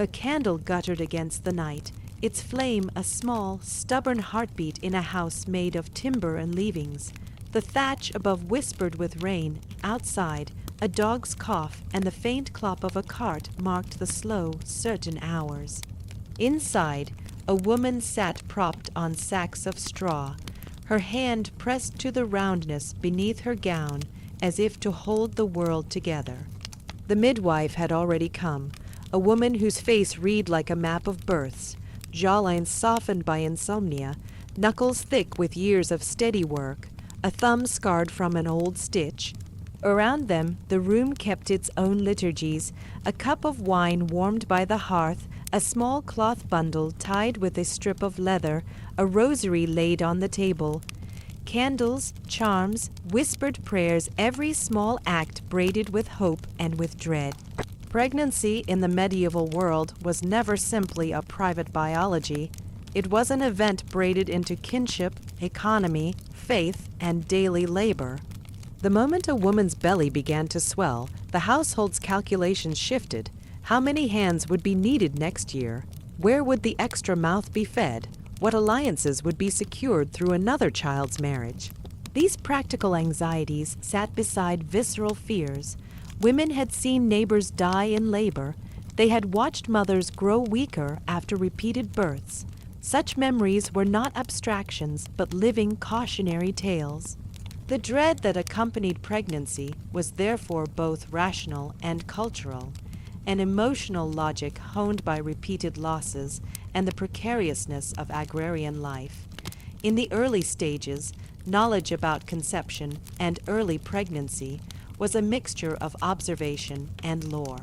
A candle guttered against the night, its flame a small, stubborn heartbeat in a house made of timber and leavings. The thatch above whispered with rain. Outside, a dog's cough and the faint clop of a cart marked the slow, certain hours. Inside, a woman sat propped on sacks of straw, her hand pressed to the roundness beneath her gown as if to hold the world together. The midwife had already come, a woman whose face read like a map of births, jawline softened by insomnia, knuckles thick with years of steady work, a thumb scarred from an old stitch. Around them, the room kept its own liturgies, a cup of wine warmed by the hearth, a small cloth bundle tied with a strip of leather, a rosary laid on the table. Candles, charms, whispered prayers, every small act braided with hope and with dread. Pregnancy in the medieval world was never simply a private biology. It was an event braided into kinship, economy, faith, and daily labor. The moment a woman's belly began to swell, the household's calculations shifted. How many hands would be needed next year? Where would the extra mouth be fed? What alliances would be secured through another child's marriage? These practical anxieties sat beside visceral fears. Women had seen neighbors die in labor. They had watched mothers grow weaker after repeated births. Such memories were not abstractions, but living cautionary tales. The dread that accompanied pregnancy was therefore both rational and cultural, an emotional logic honed by repeated losses and the precariousness of agrarian life. In the early stages, knowledge about conception and early pregnancy was a mixture of observation and lore.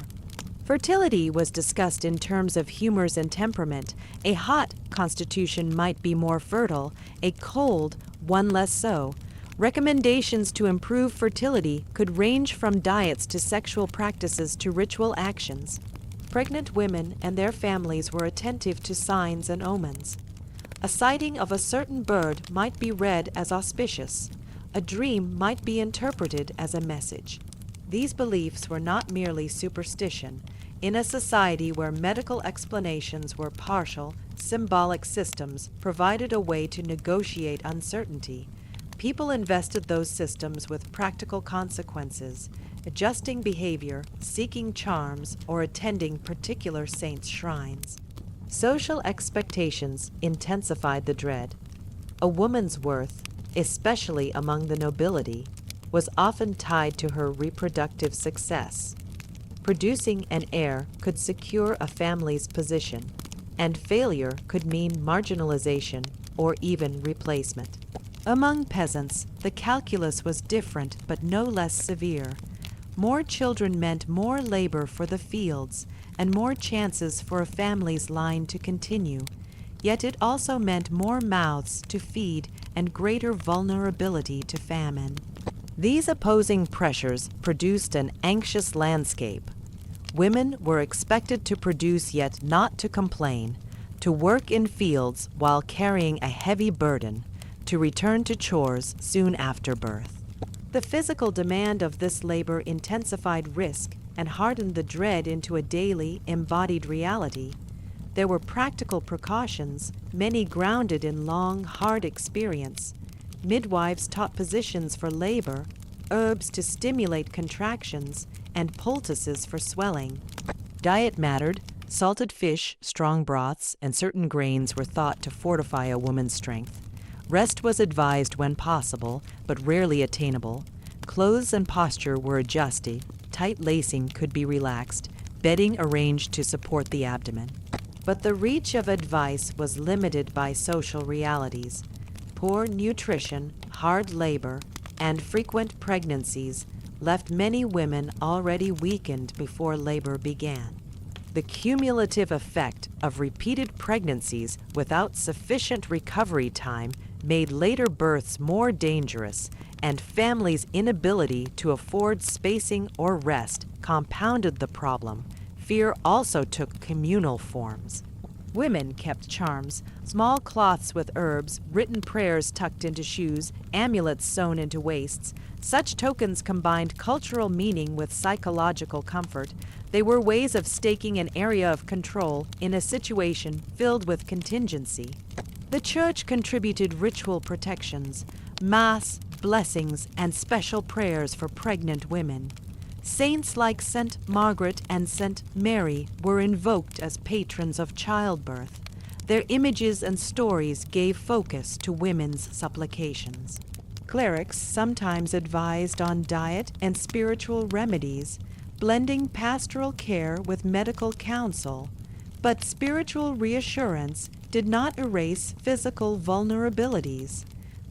Fertility was discussed in terms of humors and temperament. A hot constitution might be more fertile, a cold, one less so. Recommendations to improve fertility could range from diets to sexual practices to ritual actions. Pregnant women and their families were attentive to signs and omens. A sighting of a certain bird might be read as auspicious. A dream might be interpreted as a message. These beliefs were not merely superstition. In a society where medical explanations were partial, symbolic systems provided a way to negotiate uncertainty. People invested those systems with practical consequences, adjusting behavior, seeking charms, or attending particular saints' shrines. Social expectations intensified the dread. A woman's worth, especially among the nobility, was often tied to her reproductive success. Producing an heir could secure a family's position, and failure could mean marginalization or even replacement. Among peasants, the calculus was different but no less severe. More children meant more labor for the fields and more chances for a family's line to continue. Yet it also meant more mouths to feed and greater vulnerability to famine. These opposing pressures produced an anxious landscape. Women were expected to produce yet not to complain, to work in fields while carrying a heavy burden, to return to chores soon after birth. The physical demand of this labor intensified risk and hardened the dread into a daily, embodied reality. There were practical precautions, many grounded in long, hard experience. Midwives taught positions for labor, herbs to stimulate contractions, and poultices for swelling. Diet mattered. Salted fish, strong broths, and certain grains were thought to fortify a woman's strength. Rest was advised when possible, but rarely attainable. Clothes and posture were adjusted. Tight lacing could be relaxed, bedding arranged to support the abdomen. But the reach of advice was limited by social realities. Poor nutrition, hard labor, and frequent pregnancies left many women already weakened before labor began. The cumulative effect of repeated pregnancies without sufficient recovery time made later births more dangerous, and families' inability to afford spacing or rest compounded the problem. Fear also took communal forms. Women kept charms, small cloths with herbs, written prayers tucked into shoes, amulets sewn into waists. Such tokens combined cultural meaning with psychological comfort. They were ways of staking an area of control in a situation filled with contingency. The Church contributed ritual protections, mass, blessings, and special prayers for pregnant women. Saints like St. Margaret and St. Mary were invoked as patrons of childbirth. Their images and stories gave focus to women's supplications. Clerics sometimes advised on diet and spiritual remedies, blending pastoral care with medical counsel. But spiritual reassurance did not erase physical vulnerabilities.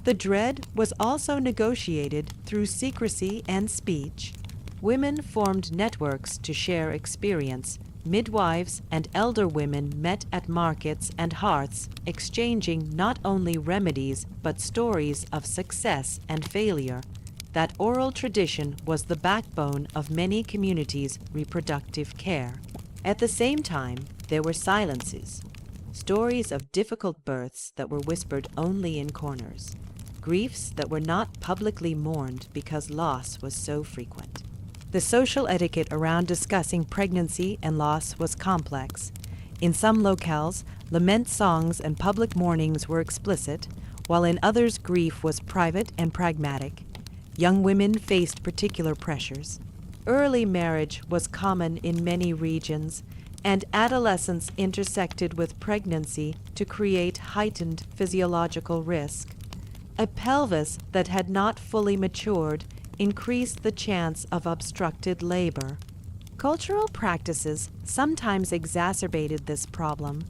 The dread was also negotiated through secrecy and speech. Women formed networks to share experience. Midwives and elder women met at markets and hearths, exchanging not only remedies but stories of success and failure. That oral tradition was the backbone of many communities' reproductive care. At the same time, there were silences, stories of difficult births that were whispered only in corners, griefs that were not publicly mourned because loss was so frequent. The social etiquette around discussing pregnancy and loss was complex. In some locales, lament songs and public mournings were explicit, while in others grief was private and pragmatic. Young women faced particular pressures. Early marriage was common in many regions, and adolescence intersected with pregnancy to create heightened physiological risk. A pelvis that had not fully matured increased the chance of obstructed labor. Cultural practices sometimes exacerbated this problem.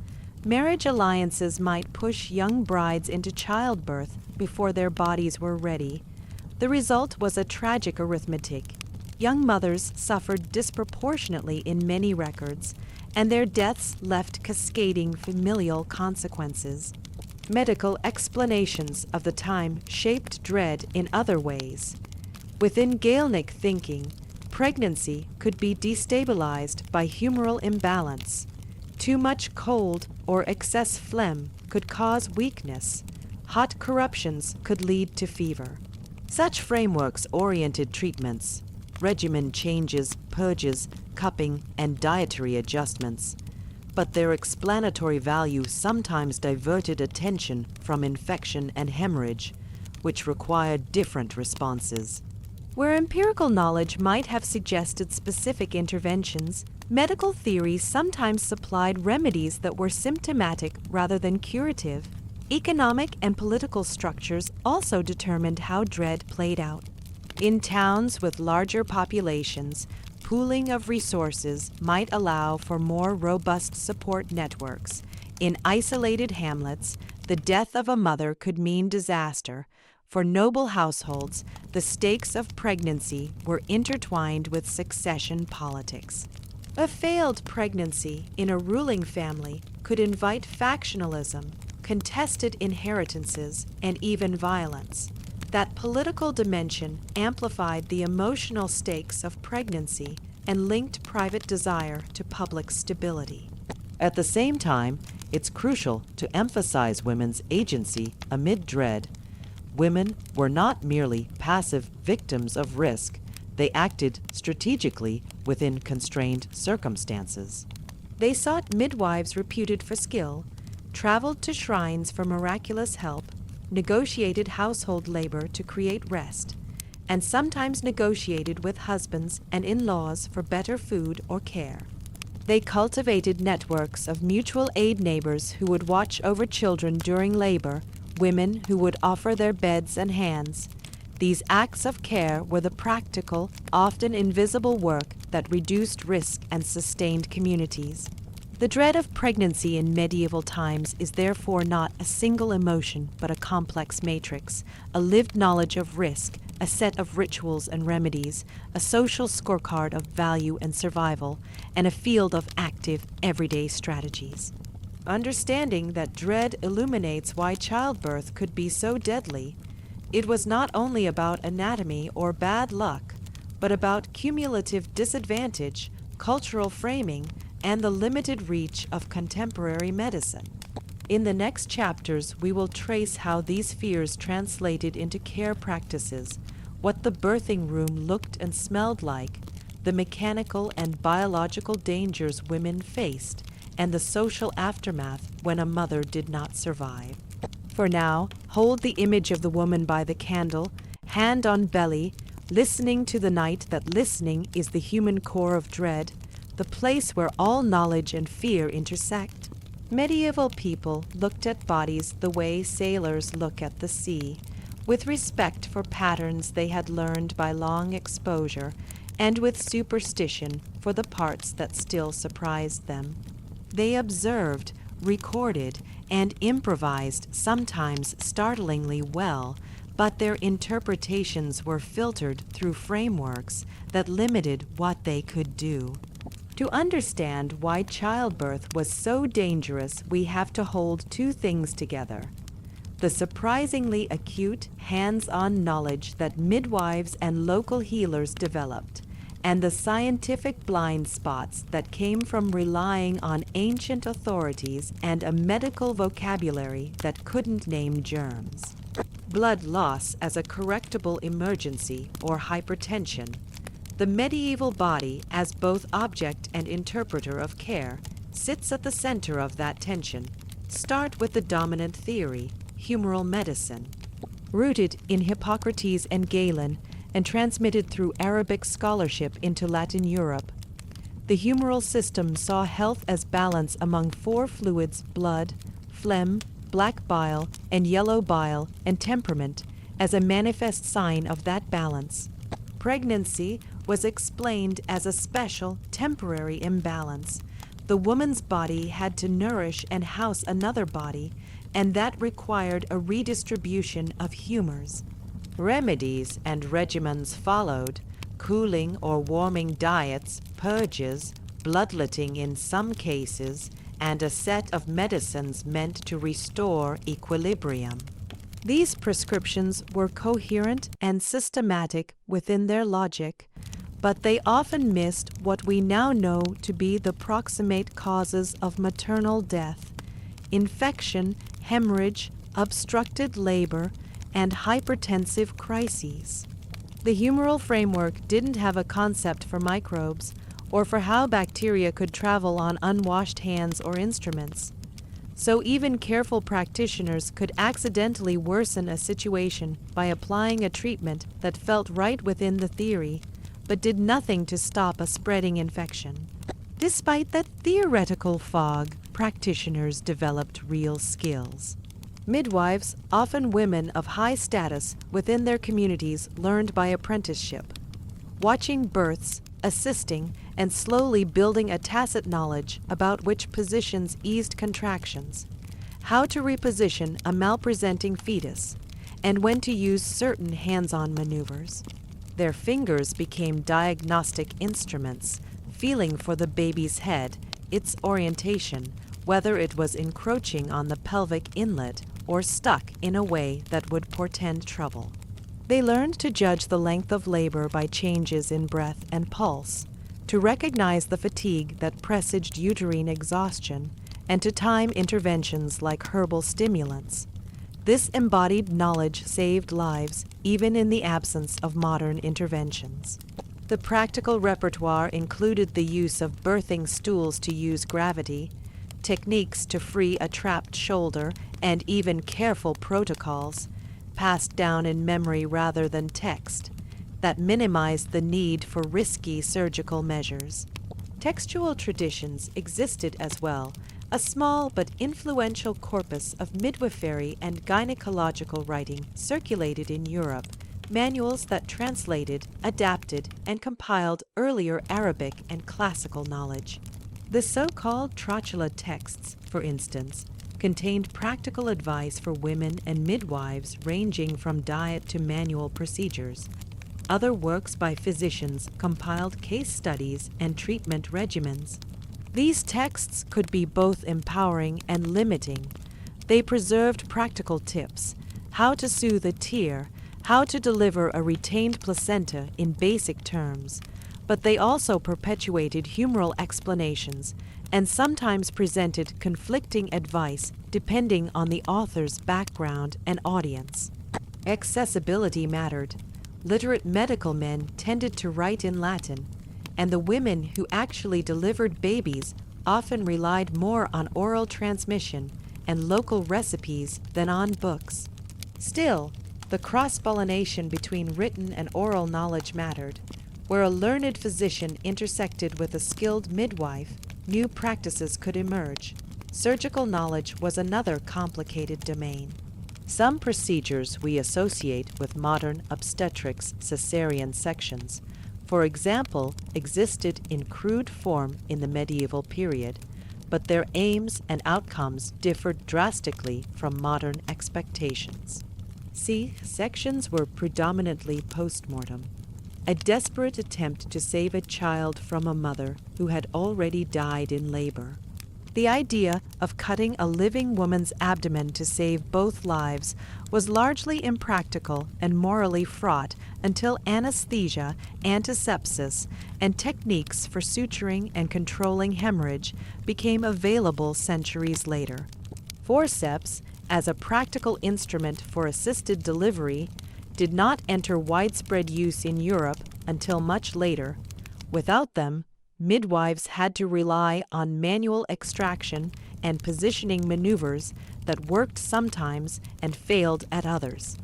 Marriage alliances might push young brides into childbirth before their bodies were ready. The result was a tragic arithmetic. Young mothers suffered disproportionately in many records, and their deaths left cascading familial consequences. Medical explanations of the time shaped dread in other ways. Within Gaelic thinking, pregnancy could be destabilized by humoral imbalance. Too much cold or excess phlegm could cause weakness. Hot corruptions could lead to fever. Such frameworks oriented treatments, regimen changes, purges, cupping, and dietary adjustments. But their explanatory value sometimes diverted attention from infection and hemorrhage, which required different responses. Where empirical knowledge might have suggested specific interventions, medical theory sometimes supplied remedies that were symptomatic rather than curative. Economic and political structures also determined how dread played out. In towns with larger populations, pooling of resources might allow for more robust support networks. In isolated hamlets, the death of a mother could mean disaster. For noble households, the stakes of pregnancy were intertwined with succession politics. A failed pregnancy in a ruling family could invite factionalism, contested inheritances, and even violence. That political dimension amplified the emotional stakes of pregnancy and linked private desire to public stability. At the same time, it's crucial to emphasize women's agency amid dread. Women were not merely passive victims of risk. They acted strategically within constrained circumstances. They sought midwives reputed for skill, traveled to shrines for miraculous help, negotiated household labor to create rest, and sometimes negotiated with husbands and in-laws for better food or care. They cultivated networks of mutual aid neighbors who would watch over children during labor, women who would offer their beds and hands. These acts of care were the practical, often invisible work that reduced risk and sustained communities. The dread of pregnancy in medieval times is therefore not a single emotion but a complex matrix, a lived knowledge of risk, a set of rituals and remedies, a social scorecard of value and survival, and a field of active, everyday strategies. Understanding that dread illuminates why childbirth could be so deadly, it was not only about anatomy or bad luck, but about cumulative disadvantage, cultural framing, and the limited reach of contemporary medicine. In the next chapters, we will trace how these fears translated into care practices, what the birthing room looked and smelled like, the mechanical and biological dangers women faced, and the social aftermath when a mother did not survive. For now, hold the image of the woman by the candle, hand on belly, listening to the night that listening is the human core of dread, the place where all knowledge and fear intersect. Medieval people looked at bodies the way sailors look at the sea, with respect for patterns they had learned by long exposure, and with superstition for the parts that still surprised them. They observed, recorded, and improvised sometimes startlingly well, but their interpretations were filtered through frameworks that limited what they could do. To understand why childbirth was so dangerous, we have to hold two things together: the surprisingly acute, hands-on knowledge that midwives and local healers developed, and the scientific blind spots that came from relying on ancient authorities and a medical vocabulary that couldn't name germs. Blood loss as a correctable emergency or hypertension. The medieval body, as both object and interpreter of care, sits at the center of that tension. Start with the dominant theory, humoral medicine. Rooted in Hippocrates and Galen and transmitted through Arabic scholarship into Latin Europe, the humoral system saw health as balance among four fluids: blood, phlegm, black bile, and yellow bile, and temperament as a manifest sign of that balance. Pregnancy was explained as a special, temporary imbalance. The woman's body had to nourish and house another body, and that required a redistribution of humors. Remedies and regimens followed: cooling or warming diets, purges, bloodletting in some cases, and a set of medicines meant to restore equilibrium. These prescriptions were coherent and systematic within their logic, but they often missed what we now know to be the proximate causes of maternal death: infection, hemorrhage, obstructed labor, and hypertensive crises. The humoral framework didn't have a concept for microbes or for how bacteria could travel on unwashed hands or instruments. So even careful practitioners could accidentally worsen a situation by applying a treatment that felt right within the theory, but did nothing to stop a spreading infection. Despite that theoretical fog, practitioners developed real skills. Midwives, often women of high status within their communities, learned by apprenticeship. Watching births, assisting, and slowly building a tacit knowledge about which positions eased contractions, how to reposition a malpresenting fetus, and when to use certain hands-on maneuvers. Their fingers became diagnostic instruments, feeling for the baby's head, its orientation, whether it was encroaching on the pelvic inlet or stuck in a way that would portend trouble. They learned to judge the length of labor by changes in breath and pulse, to recognize the fatigue that presaged uterine exhaustion, and to time interventions like herbal stimulants. This embodied knowledge saved lives even in the absence of modern interventions. The practical repertoire included the use of birthing stools to use gravity, techniques to free a trapped shoulder, and even careful protocols, passed down in memory rather than text, that minimized the need for risky surgical measures. Textual traditions existed as well, a small but influential corpus of midwifery and gynecological writing circulated in Europe, manuals that translated, adapted, and compiled earlier Arabic and classical knowledge. The so-called Trotula texts, for instance, contained practical advice for women and midwives ranging from diet to manual procedures. Other works by physicians compiled case studies and treatment regimens. These texts could be both empowering and limiting. They preserved practical tips: how to soothe a tear, how to deliver a retained placenta in basic terms, but they also perpetuated humoral explanations and sometimes presented conflicting advice depending on the author's background and audience. Accessibility mattered. Literate medical men tended to write in Latin, and the women who actually delivered babies often relied more on oral transmission and local recipes than on books. Still, the cross-pollination between written and oral knowledge mattered. Where a learned physician intersected with a skilled midwife, new practices could emerge. Surgical knowledge was another complicated domain. Some procedures we associate with modern obstetrics cesarean sections, for example, existed in crude form in the medieval period, but their aims and outcomes differed drastically from modern expectations. C-sections were predominantly post-mortem, a desperate attempt to save a child from a mother who had already died in labor. The idea of cutting a living woman's abdomen to save both lives was largely impractical and morally fraught until anesthesia, antisepsis, and techniques for suturing and controlling hemorrhage became available centuries later. Forceps, as a practical instrument for assisted delivery, did not enter widespread use in Europe until much later. Without them, midwives had to rely on manual extraction and positioning maneuvers that worked sometimes and failed at others.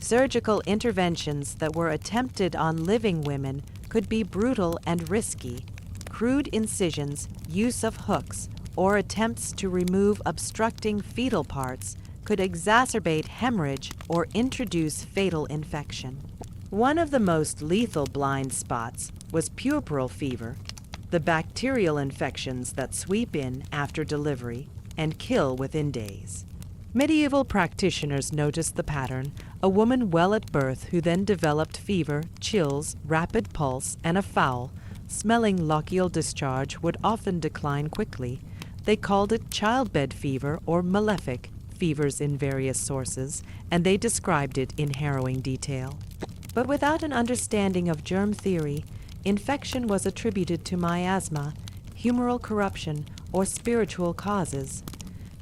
Surgical interventions that were attempted on living women could be brutal and risky. Crude incisions, use of hooks, or attempts to remove obstructing fetal parts could exacerbate hemorrhage or introduce fatal infection. One of the most lethal blind spots was puerperal fever, the bacterial infections that sweep in after delivery and kill within days. Medieval practitioners noticed the pattern: a woman well at birth who then developed fever, chills, rapid pulse, and a foul, smelling lochial discharge would often decline quickly. They called it childbed fever or malefic, fevers in various sources, and they described it in harrowing detail. But without an understanding of germ theory, infection was attributed to miasma, humoral corruption, or spiritual causes.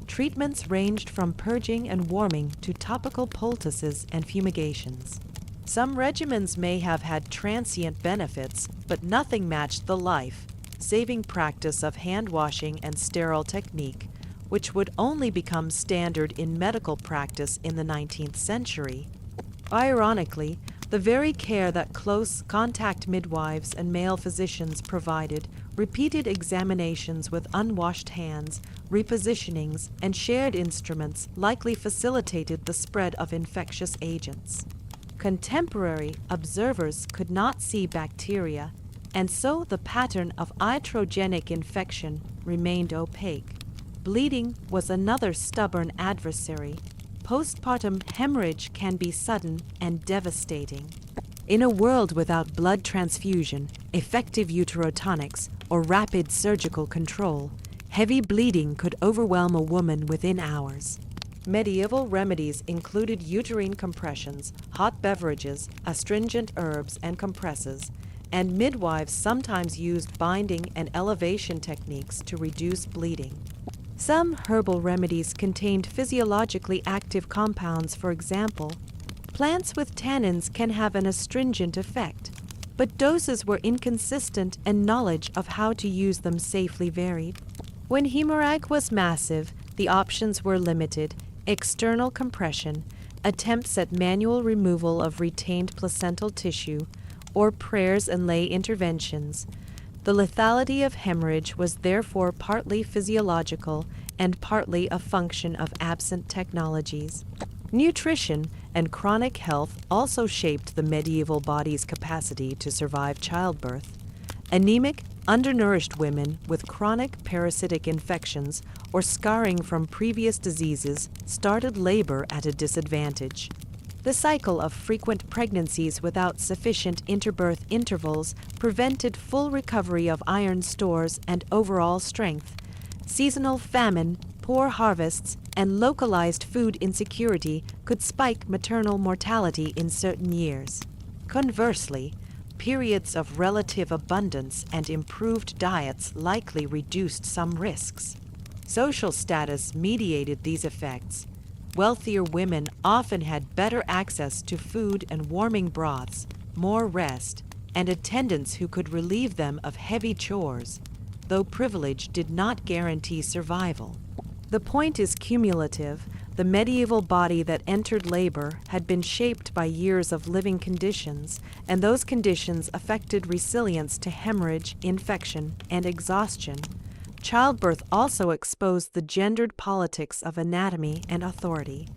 Treatments ranged from purging and warming to topical poultices and fumigations. Some regimens may have had transient benefits, but nothing matched the life-saving practice of hand-washing and sterile technique, which would only become standard in medical practice in the 19th century. Ironically, the very care that close contact midwives and male physicians provided, repeated examinations with unwashed hands, repositionings, and shared instruments likely facilitated the spread of infectious agents. Contemporary observers could not see bacteria, and so the pattern of iatrogenic infection remained opaque. Bleeding was another stubborn adversary. Postpartum hemorrhage can be sudden and devastating. In a world without blood transfusion, effective uterotonics, or rapid surgical control, heavy bleeding could overwhelm a woman within hours. Medieval remedies included uterine compressions, hot beverages, astringent herbs, and compresses, and midwives sometimes used binding and elevation techniques to reduce bleeding. Some herbal remedies contained physiologically active compounds. For example, plants with tannins can have an astringent effect, but doses were inconsistent and knowledge of how to use them safely varied. When hemorrhage was massive, the options were limited: external compression, attempts at manual removal of retained placental tissue, or prayers and lay interventions. The lethality of hemorrhage was therefore partly physiological and partly a function of absent technologies. Nutrition and chronic health also shaped the medieval body's capacity to survive childbirth. Anemic, undernourished women with chronic parasitic infections or scarring from previous diseases started labor at a disadvantage. The cycle of frequent pregnancies without sufficient interbirth intervals prevented full recovery of iron stores and overall strength. Seasonal famine, poor harvests, and localized food insecurity could spike maternal mortality in certain years. Conversely, Periods of relative abundance and improved diets likely reduced some risks. Social status mediated these effects. Wealthier women often had better access to food and warming broths, more rest, and attendants who could relieve them of heavy chores, though privilege did not guarantee survival. The point is cumulative. The medieval body that entered labor had been shaped by years of living conditions, and those conditions affected resilience to hemorrhage, infection, and exhaustion. Childbirth also exposed the gendered politics of anatomy and authority.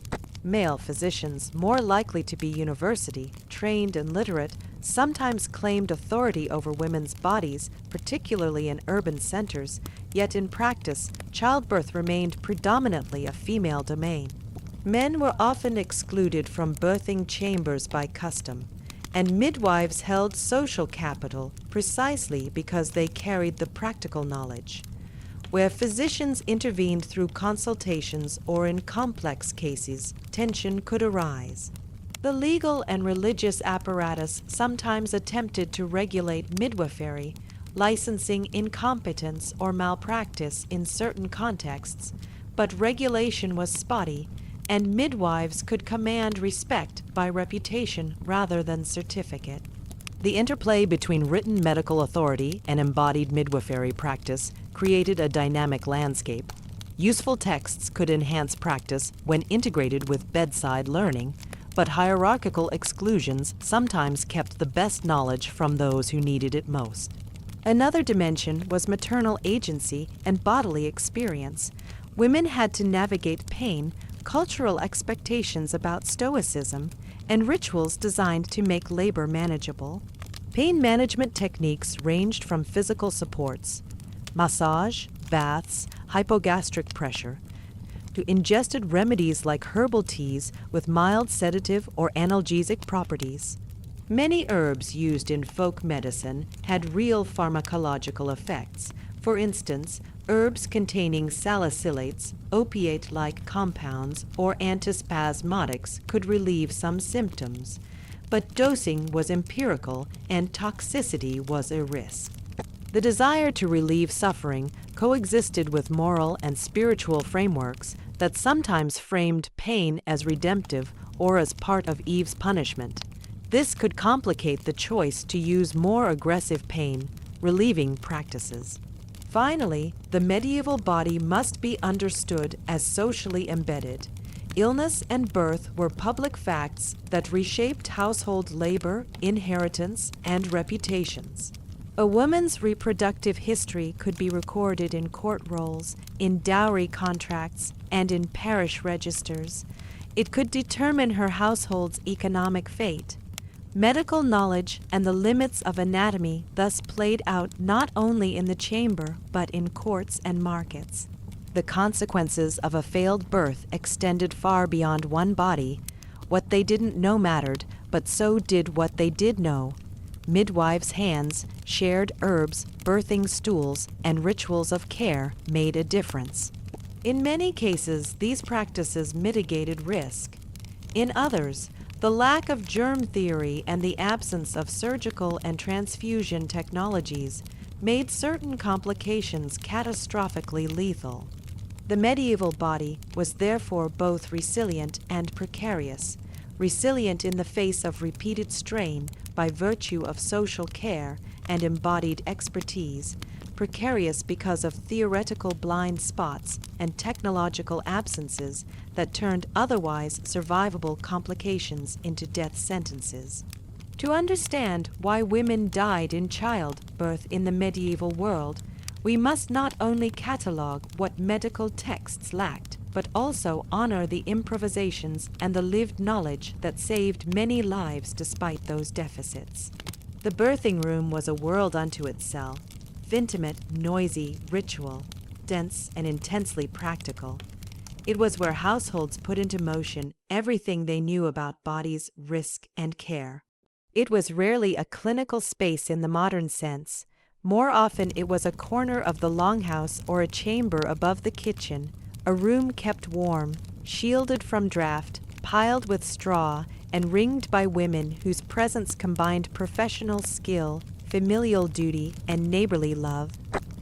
Male physicians, more likely to be university, trained and literate, sometimes claimed authority over women's bodies, particularly in urban centers, yet in practice, childbirth remained predominantly a female domain. Men were often excluded from birthing chambers by custom, and midwives held social capital precisely because they carried the practical knowledge. Where physicians intervened through consultations or in complex cases, tension could arise. The legal and religious apparatus sometimes attempted to regulate midwifery, licensing incompetence or malpractice in certain contexts, but regulation was spotty, and midwives could command respect by reputation rather than certificate. The interplay between written medical authority and embodied midwifery practice created a dynamic landscape. Useful texts could enhance practice when integrated with bedside learning, but hierarchical exclusions sometimes kept the best knowledge from those who needed it most. Another dimension was maternal agency and bodily experience. Women had to navigate pain, cultural expectations about stoicism, and rituals designed to make labor manageable. Pain management techniques ranged from physical supports, massage, baths, hypogastric pressure, to ingested remedies like herbal teas with mild sedative or analgesic properties. Many herbs used in folk medicine had real pharmacological effects. For instance, herbs containing salicylates, opiate-like compounds, or antispasmodics could relieve some symptoms, but dosing was empirical and toxicity was a risk. The desire to relieve suffering coexisted with moral and spiritual frameworks that sometimes framed pain as redemptive or as part of Eve's punishment. This could complicate the choice to use more aggressive pain relieving practices. Finally, the medieval body must be understood as socially embedded. Illness and birth were public facts that reshaped household labor, inheritance, and reputations. A woman's reproductive history could be recorded in court rolls, in dowry contracts, and in parish registers. It could determine her household's economic fate. Medical knowledge and the limits of anatomy thus played out not only in the chamber, but in courts and markets. The consequences of a failed birth extended far beyond one body. What they didn't know mattered, but so did what they did know. Midwives' hands, shared herbs, birthing stools, and rituals of care made a difference. In many cases, these practices mitigated risk. In others, the lack of germ theory and the absence of surgical and transfusion technologies made certain complications catastrophically lethal. The medieval body was therefore both resilient and precarious, resilient in the face of repeated strain by virtue of social care and embodied expertise, precarious because of theoretical blind spots and technological absences that turned otherwise survivable complications into death sentences. To understand why women died in childbirth in the medieval world, we must not only catalogue what medical texts lacked, but also honor the improvisations and the lived knowledge that saved many lives despite those deficits. The birthing room was a world unto itself, intimate, noisy, ritual, dense, and intensely practical. It was where households put into motion everything they knew about bodies, risk, and care. It was rarely a clinical space in the modern sense. More often it was a corner of the longhouse or a chamber above the kitchen, a room kept warm, shielded from draft, piled with straw, and ringed by women whose presence combined professional skill, familial duty, and neighborly love.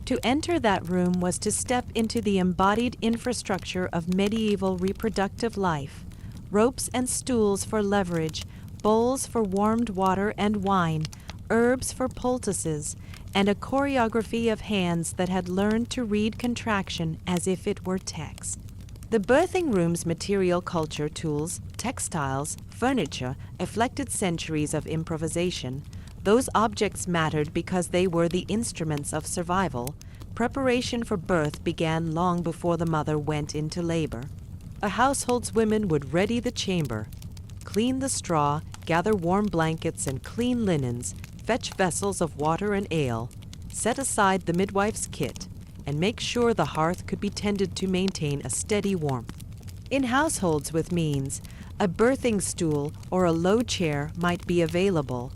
To enter that room was to step into the embodied infrastructure of medieval reproductive life: ropes and stools for leverage, bowls for warmed water and wine, herbs for poultices, and a choreography of hands that had learned to read contraction as if it were text. The birthing room's material culture, tools, textiles, furniture reflected centuries of improvisation. Those objects mattered because they were the instruments of survival. Preparation for birth began long before the mother went into labor. A household's women would ready the chamber, clean the straw, gather warm blankets and clean linens, fetch vessels of water and ale, set aside the midwife's kit, and make sure the hearth could be tended to maintain a steady warmth. In households with means, a birthing stool or a low chair might be available.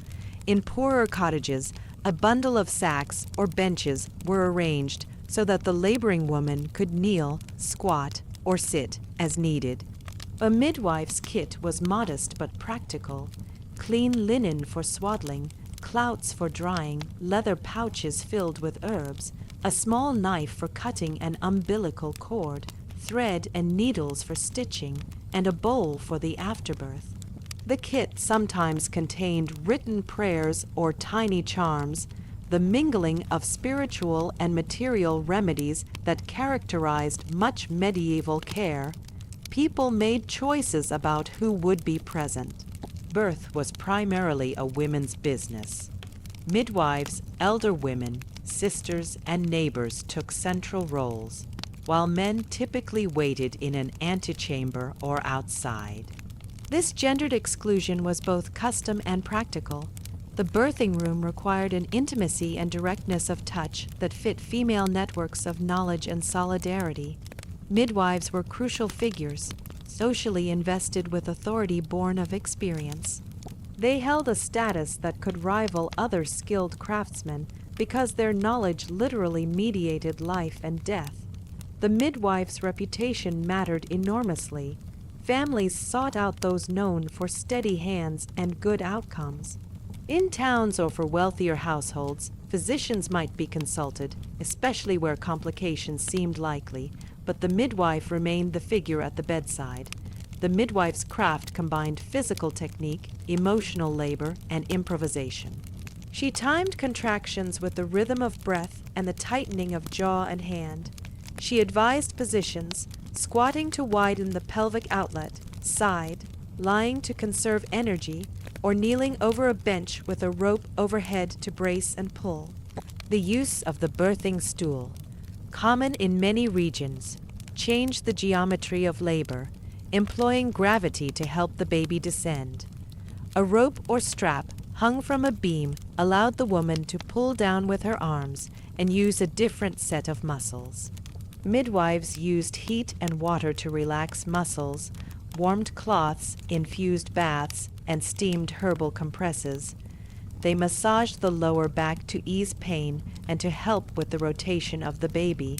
In poorer cottages, a bundle of sacks or benches were arranged so that the laboring woman could kneel, squat, or sit as needed. A midwife's kit was modest but practical: clean linen for swaddling, clouts for drying, leather pouches filled with herbs, a small knife for cutting an umbilical cord, thread and needles for stitching, and a bowl for the afterbirth. The kit sometimes contained written prayers or tiny charms, the mingling of spiritual and material remedies that characterized much medieval care. People made choices about who would be present. Birth was primarily a women's business. Midwives, elder women, sisters, and neighbors took central roles, while men typically waited in an antechamber or outside. This gendered exclusion was both custom and practical. The birthing room required an intimacy and directness of touch that fit female networks of knowledge and solidarity. Midwives were crucial figures, socially invested with authority born of experience. They held a status that could rival other skilled craftsmen because their knowledge literally mediated life and death. The midwife's reputation mattered enormously. Families sought out those known for steady hands and good outcomes. In towns or for wealthier households, physicians might be consulted, especially where complications seemed likely, but the midwife remained the figure at the bedside. The midwife's craft combined physical technique, emotional labor, and improvisation. She timed contractions with the rhythm of breath and the tightening of jaw and hand. She advised positions, squatting to widen the pelvic outlet, side, lying to conserve energy, or kneeling over a bench with a rope overhead to brace and pull. The use of the birthing stool, common in many regions, changed the geometry of labor, employing gravity to help the baby descend. A rope or strap hung from a beam allowed the woman to pull down with her arms and use a different set of muscles. Midwives used heat and water to relax muscles, warmed cloths, infused baths, and steamed herbal compresses. They massaged the lower back to ease pain and to help with the rotation of the baby.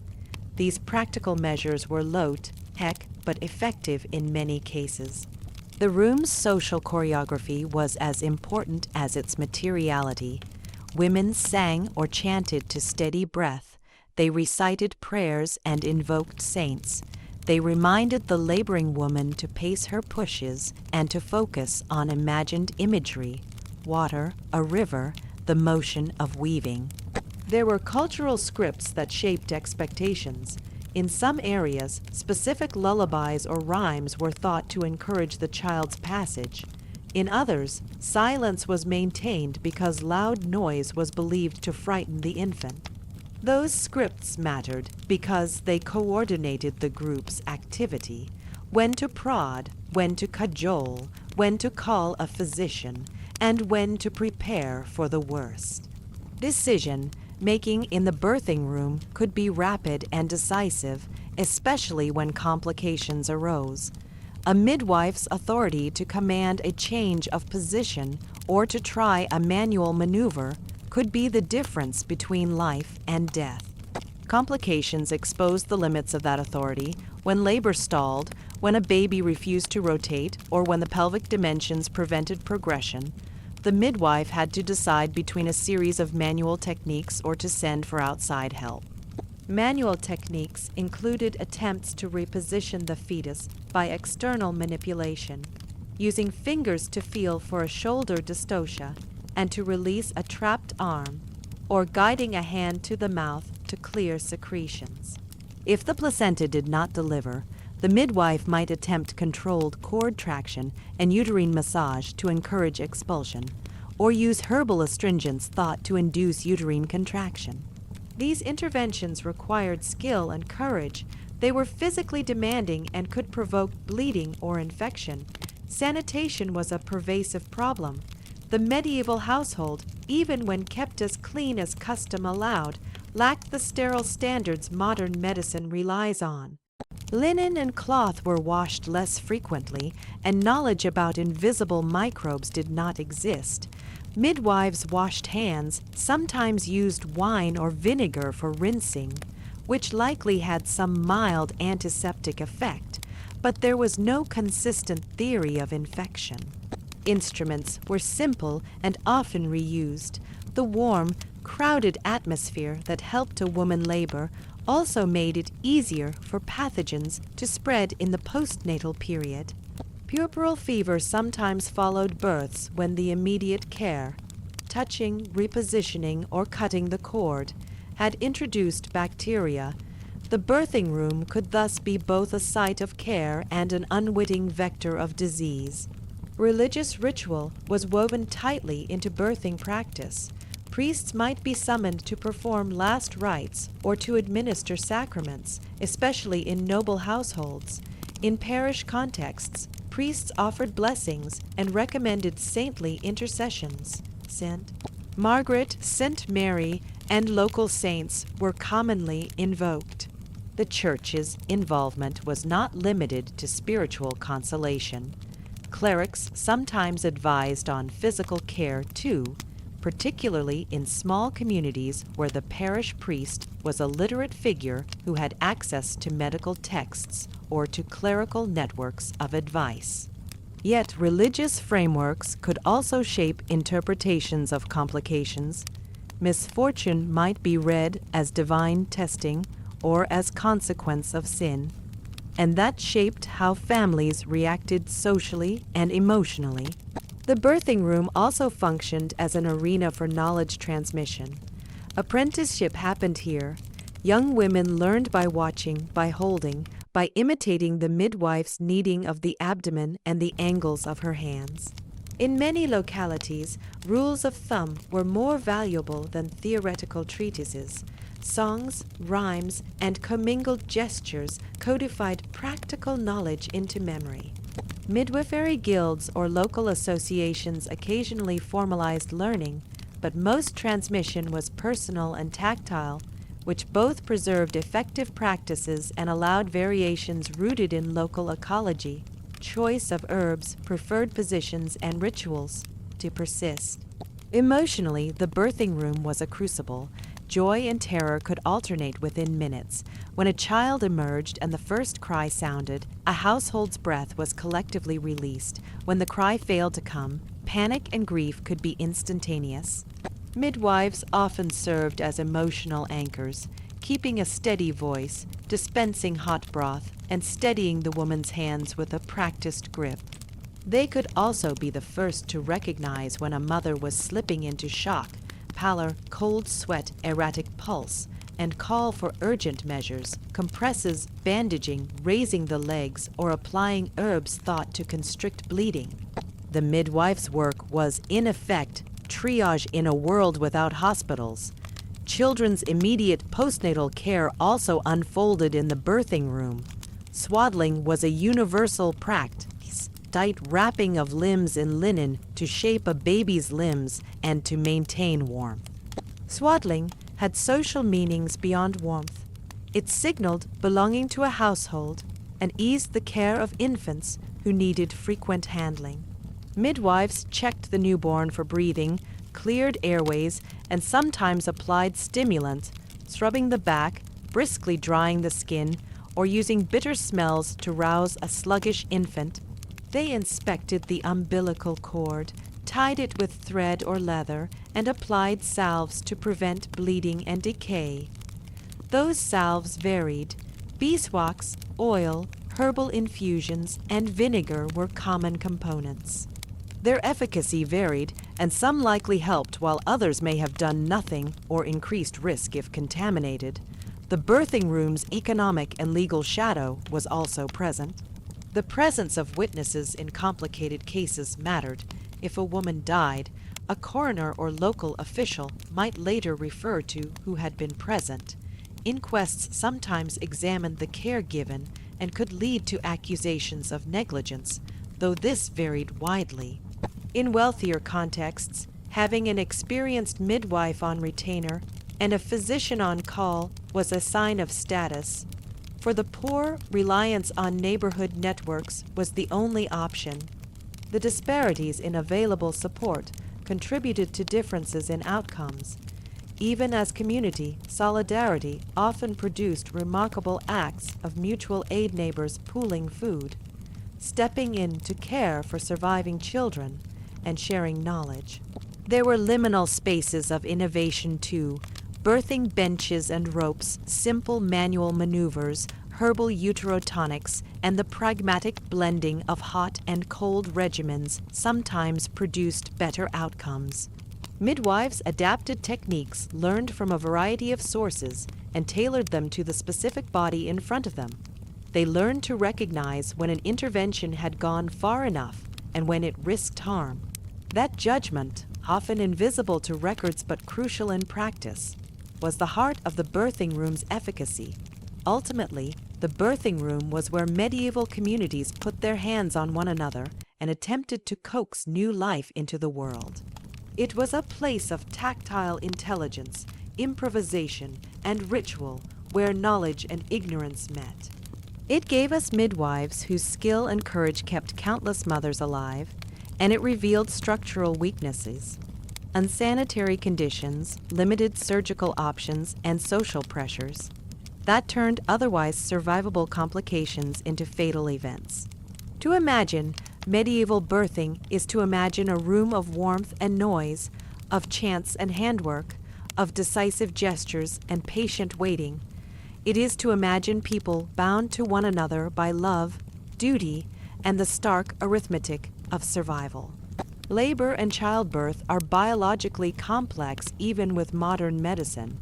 These practical measures were low-tech but effective in many cases. The room's social choreography was as important as its materiality. Women sang or chanted to steady breath. They recited prayers and invoked saints. They reminded the laboring woman to pace her pushes and to focus on imagined imagery: water, a river, the motion of weaving. There were cultural scripts that shaped expectations. In some areas, specific lullabies or rhymes were thought to encourage the child's passage. In others, silence was maintained because loud noise was believed to frighten the infant. Those scripts mattered because they coordinated the group's activity: when to prod, when to cajole, when to call a physician, and when to prepare for the worst. Decision-making in the birthing room could be rapid and decisive, especially when complications arose. A midwife's authority to command a change of position or to try a manual maneuver could be the difference between life and death. Complications exposed the limits of that authority when labor stalled, when a baby refused to rotate, or when the pelvic dimensions prevented progression. The midwife had to decide between a series of manual techniques or to send for outside help. Manual techniques included attempts to reposition the fetus by external manipulation, using fingers to feel for a shoulder dystocia and to release a trapped arm, or guiding a hand to the mouth to clear secretions. If the placenta did not deliver, the midwife might attempt controlled cord traction and uterine massage to encourage expulsion, or use herbal astringents thought to induce uterine contraction. These interventions required skill and courage. They were physically demanding and could provoke bleeding or infection. Sanitation was a pervasive problem. The medieval household, even when kept as clean as custom allowed, lacked the sterile standards modern medicine relies on. Linen and cloth were washed less frequently, and knowledge about invisible microbes did not exist. Midwives washed hands, sometimes used wine or vinegar for rinsing, which likely had some mild antiseptic effect, but there was no consistent theory of infection. Instruments were simple and often reused. The warm, crowded atmosphere that helped a woman labor also made it easier for pathogens to spread in the postnatal period. Puerperal fever sometimes followed births when the immediate care, touching, repositioning, or cutting the cord, had introduced bacteria. The birthing room could thus be both a site of care and an unwitting vector of disease. Religious ritual was woven tightly into birthing practice. Priests might be summoned to perform last rites or to administer sacraments, especially in noble households. In parish contexts, priests offered blessings and recommended saintly intercessions. Saint Margaret, Saint Mary, and local saints were commonly invoked. The Church's involvement was not limited to spiritual consolation. Clerics sometimes advised on physical care too, particularly in small communities where the parish priest was a literate figure who had access to medical texts or to clerical networks of advice. Yet religious frameworks could also shape interpretations of complications. Misfortune might be read as divine testing or as consequence of sin, and that shaped how families reacted socially and emotionally. The birthing room also functioned as an arena for knowledge transmission. Apprenticeship happened here. Young women learned by watching, by holding, by imitating the midwife's kneading of the abdomen and the angles of her hands. In many localities, rules of thumb were more valuable than theoretical treatises. Songs, rhymes, and commingled gestures codified practical knowledge into memory. Midwifery guilds or local associations occasionally formalized learning, but most transmission was personal and tactile, which both preserved effective practices and allowed variations rooted in local ecology, choice of herbs, preferred positions, and rituals to persist. Emotionally, the birthing room was a crucible. Joy and terror could alternate within minutes. When a child emerged and the first cry sounded, a household's breath was collectively released. When the cry failed to come, panic and grief could be instantaneous. Midwives often served as emotional anchors, keeping a steady voice, dispensing hot broth, and steadying the woman's hands with a practiced grip. They could also be the first to recognize when a mother was slipping into shock, pallor, cold sweat, erratic pulse, and call for urgent measures, compresses, bandaging, raising the legs, or applying herbs thought to constrict bleeding. The midwife's work was, in effect, triage in a world without hospitals. Children's immediate postnatal care also unfolded in the birthing room. Swaddling was a universal practice. Tight wrapping of limbs in linen to shape a baby's limbs and to maintain warmth. Swaddling had social meanings beyond warmth. It signaled belonging to a household and eased the care of infants who needed frequent handling. Midwives checked the newborn for breathing, cleared airways, and sometimes applied stimulant, scrubbing the back, briskly drying the skin, or using bitter smells to rouse a sluggish infant. They inspected the umbilical cord, tied it with thread or leather, and applied salves to prevent bleeding and decay. Those salves varied. Beeswax, oil, herbal infusions, and vinegar were common components. Their efficacy varied, and some likely helped while others may have done nothing or increased risk if contaminated. The birthing room's economic and legal shadow was also present. The presence of witnesses in complicated cases mattered. If a woman died, a coroner or local official might later refer to who had been present. Inquests sometimes examined the care given and could lead to accusations of negligence, though this varied widely. In wealthier contexts, having an experienced midwife on retainer and a physician on call was a sign of status. For the poor, reliance on neighborhood networks was the only option. The disparities in available support contributed to differences in outcomes. Even as community, solidarity often produced remarkable acts of mutual aid, neighbors pooling food, stepping in to care for surviving children, and sharing knowledge. There were liminal spaces of innovation too, birthing benches and ropes, simple manual maneuvers, herbal uterotonics, and the pragmatic blending of hot and cold regimens sometimes produced better outcomes. Midwives adapted techniques learned from a variety of sources and tailored them to the specific body in front of them. They learned to recognize when an intervention had gone far enough and when it risked harm. That judgment, often invisible to records but crucial in practice, was the heart of the birthing room's efficacy. Ultimately, the birthing room was where medieval communities put their hands on one another and attempted to coax new life into the world. It was a place of tactile intelligence, improvisation, and ritual where knowledge and ignorance met. It gave us midwives whose skill and courage kept countless mothers alive, and it revealed structural weaknesses. Unsanitary conditions, limited surgical options, and social pressures that turned otherwise survivable complications into fatal events. To imagine medieval birthing is to imagine a room of warmth and noise, of chance and handwork, of decisive gestures and patient waiting. It is to imagine people bound to one another by love, duty, and the stark arithmetic of survival. Labor and childbirth are biologically complex even with modern medicine.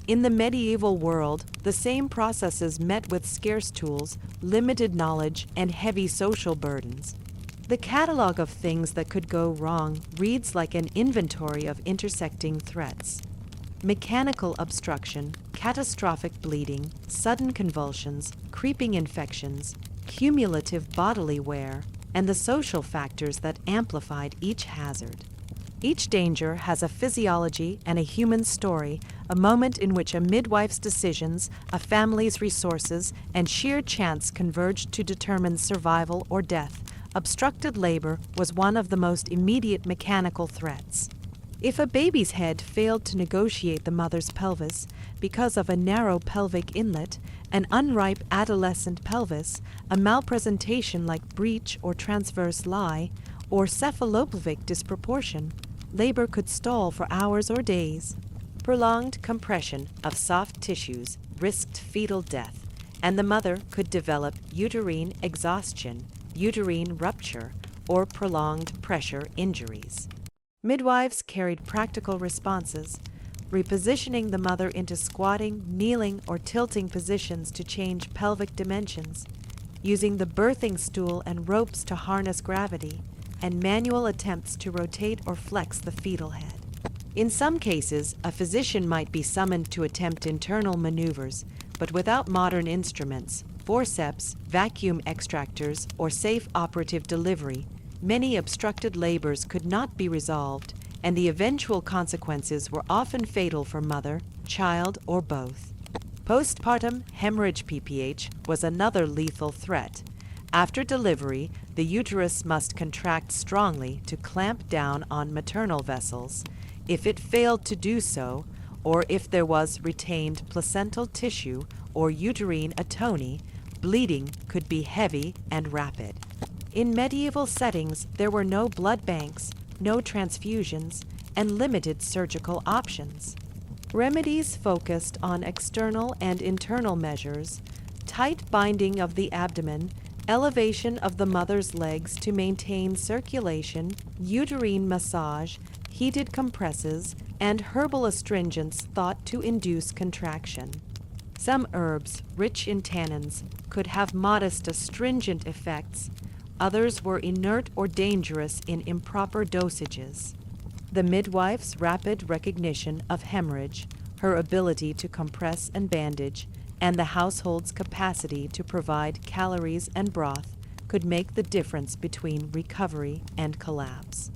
In the medieval world, the same processes met with scarce tools, limited knowledge, and heavy social burdens. The catalog of things that could go wrong reads like an inventory of intersecting threats. Mechanical obstruction, catastrophic bleeding, sudden convulsions, creeping infections, cumulative bodily wear, and the social factors that amplified each hazard. Each danger has a physiology and a human story, a moment in which a midwife's decisions, a family's resources, and sheer chance converged to determine survival or death. Obstructed labor was one of the most immediate mechanical threats. If a baby's head failed to negotiate the mother's pelvis because of a narrow pelvic inlet, an unripe adolescent pelvis, a malpresentation like breech or transverse lie, or cephalopelvic disproportion, labor could stall for hours or days. Prolonged compression of soft tissues risked fetal death, and the mother could develop uterine exhaustion, uterine rupture, or prolonged pressure injuries. Midwives carried practical responses, repositioning the mother into squatting, kneeling, or tilting positions to change pelvic dimensions, using the birthing stool and ropes to harness gravity, and manual attempts to rotate or flex the fetal head. In some cases, a physician might be summoned to attempt internal maneuvers, but without modern instruments, forceps, vacuum extractors, or safe operative delivery, many obstructed labors could not be resolved, and the eventual consequences were often fatal for mother, child, or both. Postpartum hemorrhage PPH was another lethal threat. After delivery, the uterus must contract strongly to clamp down on maternal vessels. If it failed to do so, or if there was retained placental tissue or uterine atony, bleeding could be heavy and rapid. In medieval settings, there were no blood banks, no transfusions, and limited surgical options. Remedies focused on external and internal measures, tight binding of the abdomen, elevation of the mother's legs to maintain circulation, uterine massage, heated compresses, and herbal astringents thought to induce contraction. Some herbs, rich in tannins, could have modest astringent effects. Others were inert or dangerous in improper dosages. The midwife's rapid recognition of hemorrhage, her ability to compress and bandage, and the household's capacity to provide calories and broth could make the difference between recovery and collapse.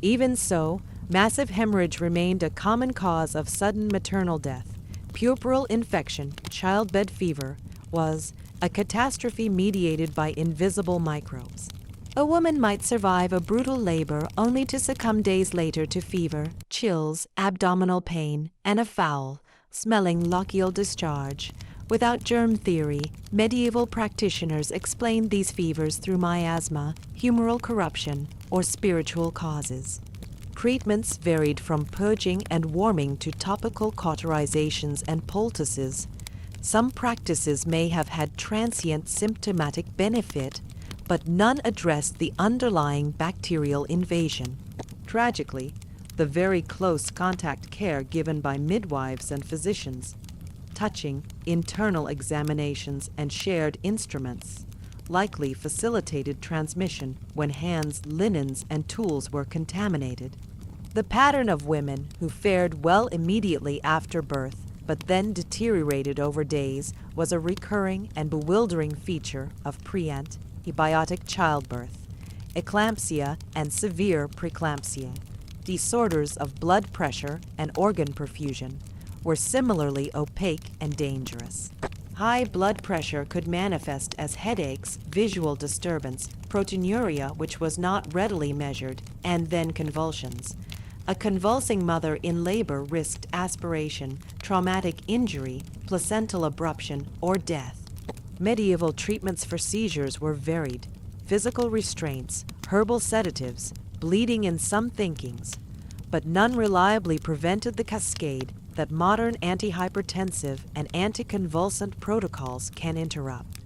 Even so, massive hemorrhage remained a common cause of sudden maternal death. Puerperal infection, childbed fever, was a catastrophe mediated by invisible microbes. A woman might survive a brutal labor only to succumb days later to fever, chills, abdominal pain, and a foul, smelling lochial discharge. Without germ theory, medieval practitioners explained these fevers through miasma, humoral corruption, or spiritual causes. Treatments varied from purging and warming to topical cauterizations and poultices. Some practices may have had transient symptomatic benefit, but none addressed the underlying bacterial invasion. Tragically, the very close contact care given by midwives and physicians, touching, internal examinations, and shared instruments, likely facilitated transmission when hands, linens, and tools were contaminated. The pattern of women who fared well immediately after birth but then deteriorated over days was a recurring and bewildering feature of pre-antibiotic childbirth, eclampsia and severe preeclampsia. Disorders of blood pressure and organ perfusion were similarly opaque and dangerous. High blood pressure could manifest as headaches, visual disturbance, proteinuria which was not readily measured, and then convulsions. A convulsing mother in labor risked aspiration, traumatic injury, placental abruption, or death. Medieval treatments for seizures were varied: physical restraints, herbal sedatives, bleeding in some thinkings, but none reliably prevented the cascade that modern antihypertensive and anticonvulsant protocols can interrupt.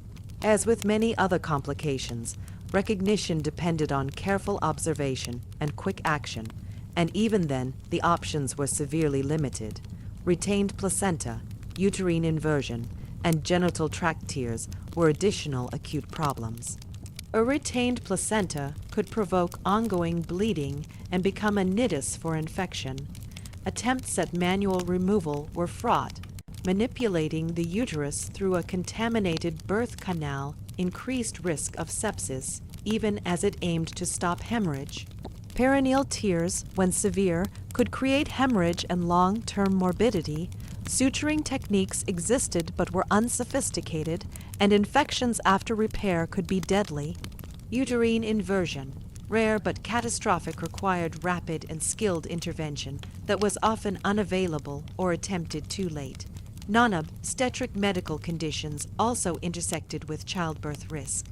As with many other complications, recognition depended on careful observation and quick action, and even then the options were severely limited. Retained placenta, uterine inversion, and genital tract tears were additional acute problems. A retained placenta could provoke ongoing bleeding and become a nidus for infection. Attempts at manual removal were fraught. Manipulating the uterus through a contaminated birth canal increased risk of sepsis, even as it aimed to stop hemorrhage. Perineal tears, when severe, could create hemorrhage and long-term morbidity. Suturing techniques existed but were unsophisticated, and infections after repair could be deadly. Uterine inversion, rare but catastrophic, required rapid and skilled intervention that was often unavailable or attempted too late. Non-obstetric medical conditions also intersected with childbirth risk.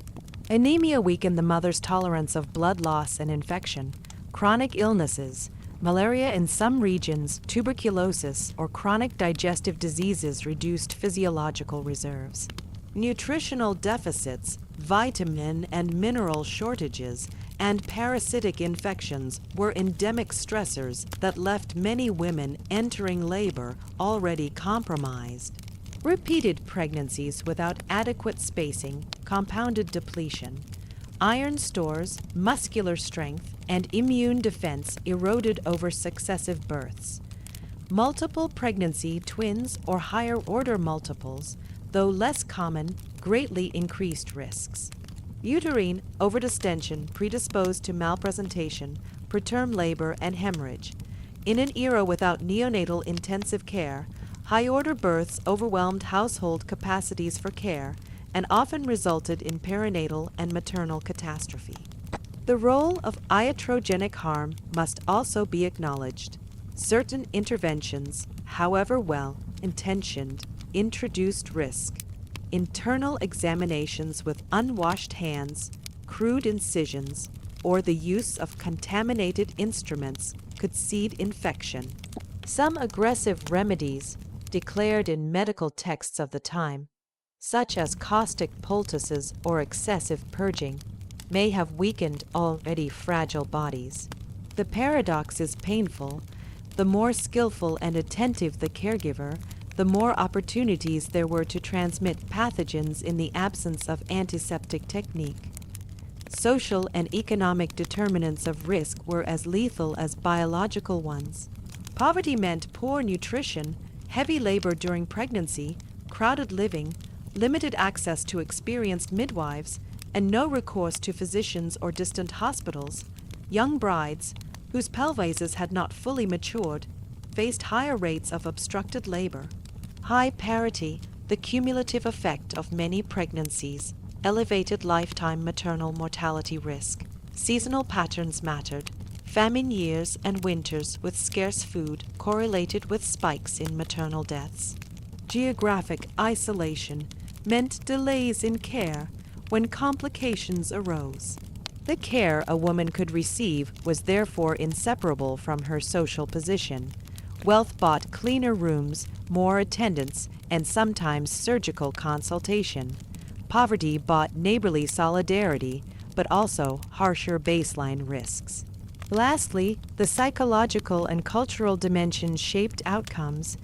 Anemia weakened the mother's tolerance of blood loss and infection. Chronic illnesses, malaria in some regions, tuberculosis, or chronic digestive diseases reduced physiological reserves. Nutritional deficits, vitamin and mineral shortages, and parasitic infections were endemic stressors that left many women entering labor already compromised. Repeated pregnancies without adequate spacing compounded depletion. Iron stores, muscular strength, and immune defense eroded over successive births. Multiple pregnancy, twins, or higher-order multiples, though less common, greatly increased risks. Uterine overdistension predisposed to malpresentation, preterm labor, and hemorrhage. In an era without neonatal intensive care, high-order births overwhelmed household capacities for care and often resulted in perinatal and maternal catastrophe. The role of iatrogenic harm must also be acknowledged. Certain interventions, however well-intentioned, introduced risk. Internal examinations with unwashed hands, crude incisions, or the use of contaminated instruments could seed infection. Some aggressive remedies, declared in medical texts of the time, such as caustic poultices or excessive purging, may have weakened already fragile bodies. The paradox is painful. The more skillful and attentive the caregiver, the more opportunities there were to transmit pathogens in the absence of antiseptic technique. Social and economic determinants of risk were as lethal as biological ones. Poverty meant poor nutrition, heavy labor during pregnancy, crowded living, limited access to experienced midwives, and no recourse to physicians or distant hospitals. Young brides, whose pelvises had not fully matured, faced higher rates of obstructed labor. High parity, the cumulative effect of many pregnancies, elevated lifetime maternal mortality risk. Seasonal patterns mattered. Famine years and winters with scarce food correlated with spikes in maternal deaths. Geographic isolation meant delays in care when complications arose. The care a woman could receive was therefore inseparable from her social position. Wealth bought cleaner rooms, more attendants, and sometimes surgical consultation. Poverty bought neighborly solidarity, but also harsher baseline risks. Lastly, the psychological and cultural dimensions shaped outcomes.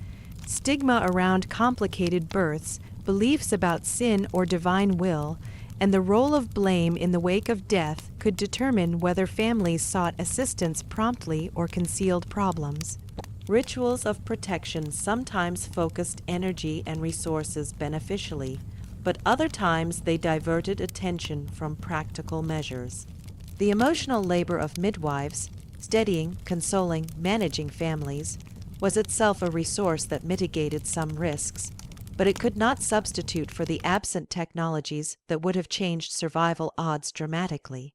Stigma around complicated births, beliefs about sin or divine will, and the role of blame in the wake of death could determine whether families sought assistance promptly or concealed problems. Rituals of protection sometimes focused energy and resources beneficially, but other times they diverted attention from practical measures. The emotional labor of midwives, steadying, consoling, managing families, was itself a resource that mitigated some risks, but it could not substitute for the absent technologies that would have changed survival odds dramatically.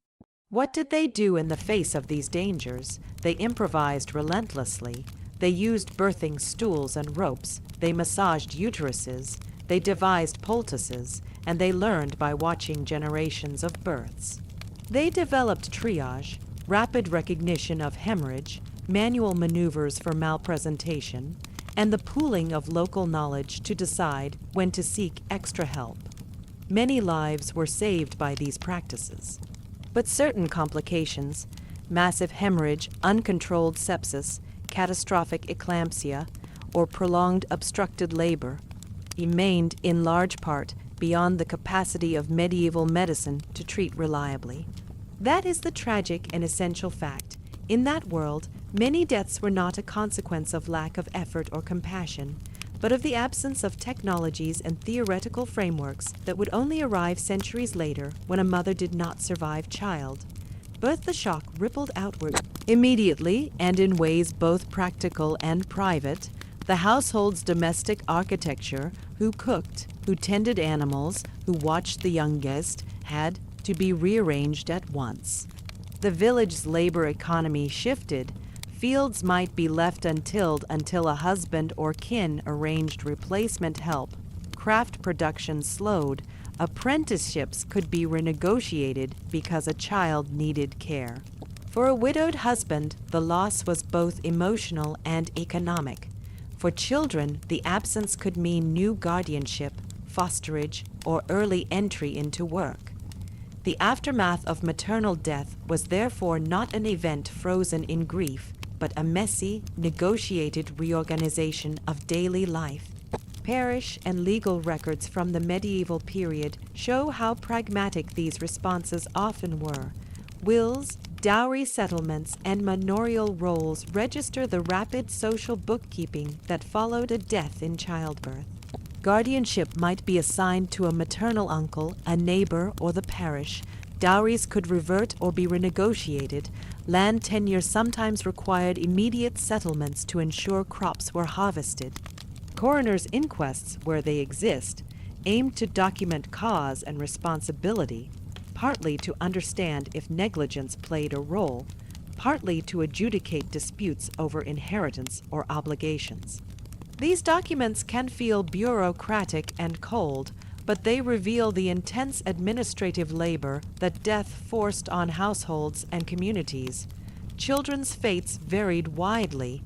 What did they do in the face of these dangers? They improvised relentlessly. They used birthing stools and ropes. They massaged uteruses. They devised poultices, and they learned by watching generations of births. They developed triage, rapid recognition of hemorrhage, manual maneuvers for malpresentation, and the pooling of local knowledge to decide when to seek extra help. Many lives were saved by these practices. But certain complications, massive hemorrhage, uncontrolled sepsis, catastrophic eclampsia, or prolonged obstructed labor, remained in large part beyond the capacity of medieval medicine to treat reliably. That is the tragic and essential fact. In that world, many deaths were not a consequence of lack of effort or compassion, but of the absence of technologies and theoretical frameworks that would only arrive centuries later when a mother did not survive child. But the shock rippled outward. Immediately, and in ways both practical and private, the household's domestic architecture, who cooked, who tended animals, who watched the youngest, had to be rearranged at once. The village's labor economy shifted. Fields might be left untilled until a husband or kin arranged replacement help. Craft production slowed. Apprenticeships could be renegotiated because a child needed care. For a widowed husband, the loss was both emotional and economic. For children, the absence could mean new guardianship, fosterage, or early entry into work. The aftermath of maternal death was therefore not an event frozen in grief, but a messy, negotiated reorganization of daily life. Parish and legal records from the medieval period show how pragmatic these responses often were. Wills, dowry settlements, and manorial rolls register the rapid social bookkeeping that followed a death in childbirth. Guardianship might be assigned to a maternal uncle, a neighbor, or the parish. Dowries could revert or be renegotiated. Land tenure sometimes required immediate settlements to ensure crops were harvested. Coroners' inquests, where they exist, aim to document cause and responsibility, partly to understand if negligence played a role, partly to adjudicate disputes over inheritance or obligations. These documents can feel bureaucratic and cold, but they reveal the intense administrative labor that death forced on households and communities. Children's fates varied widely.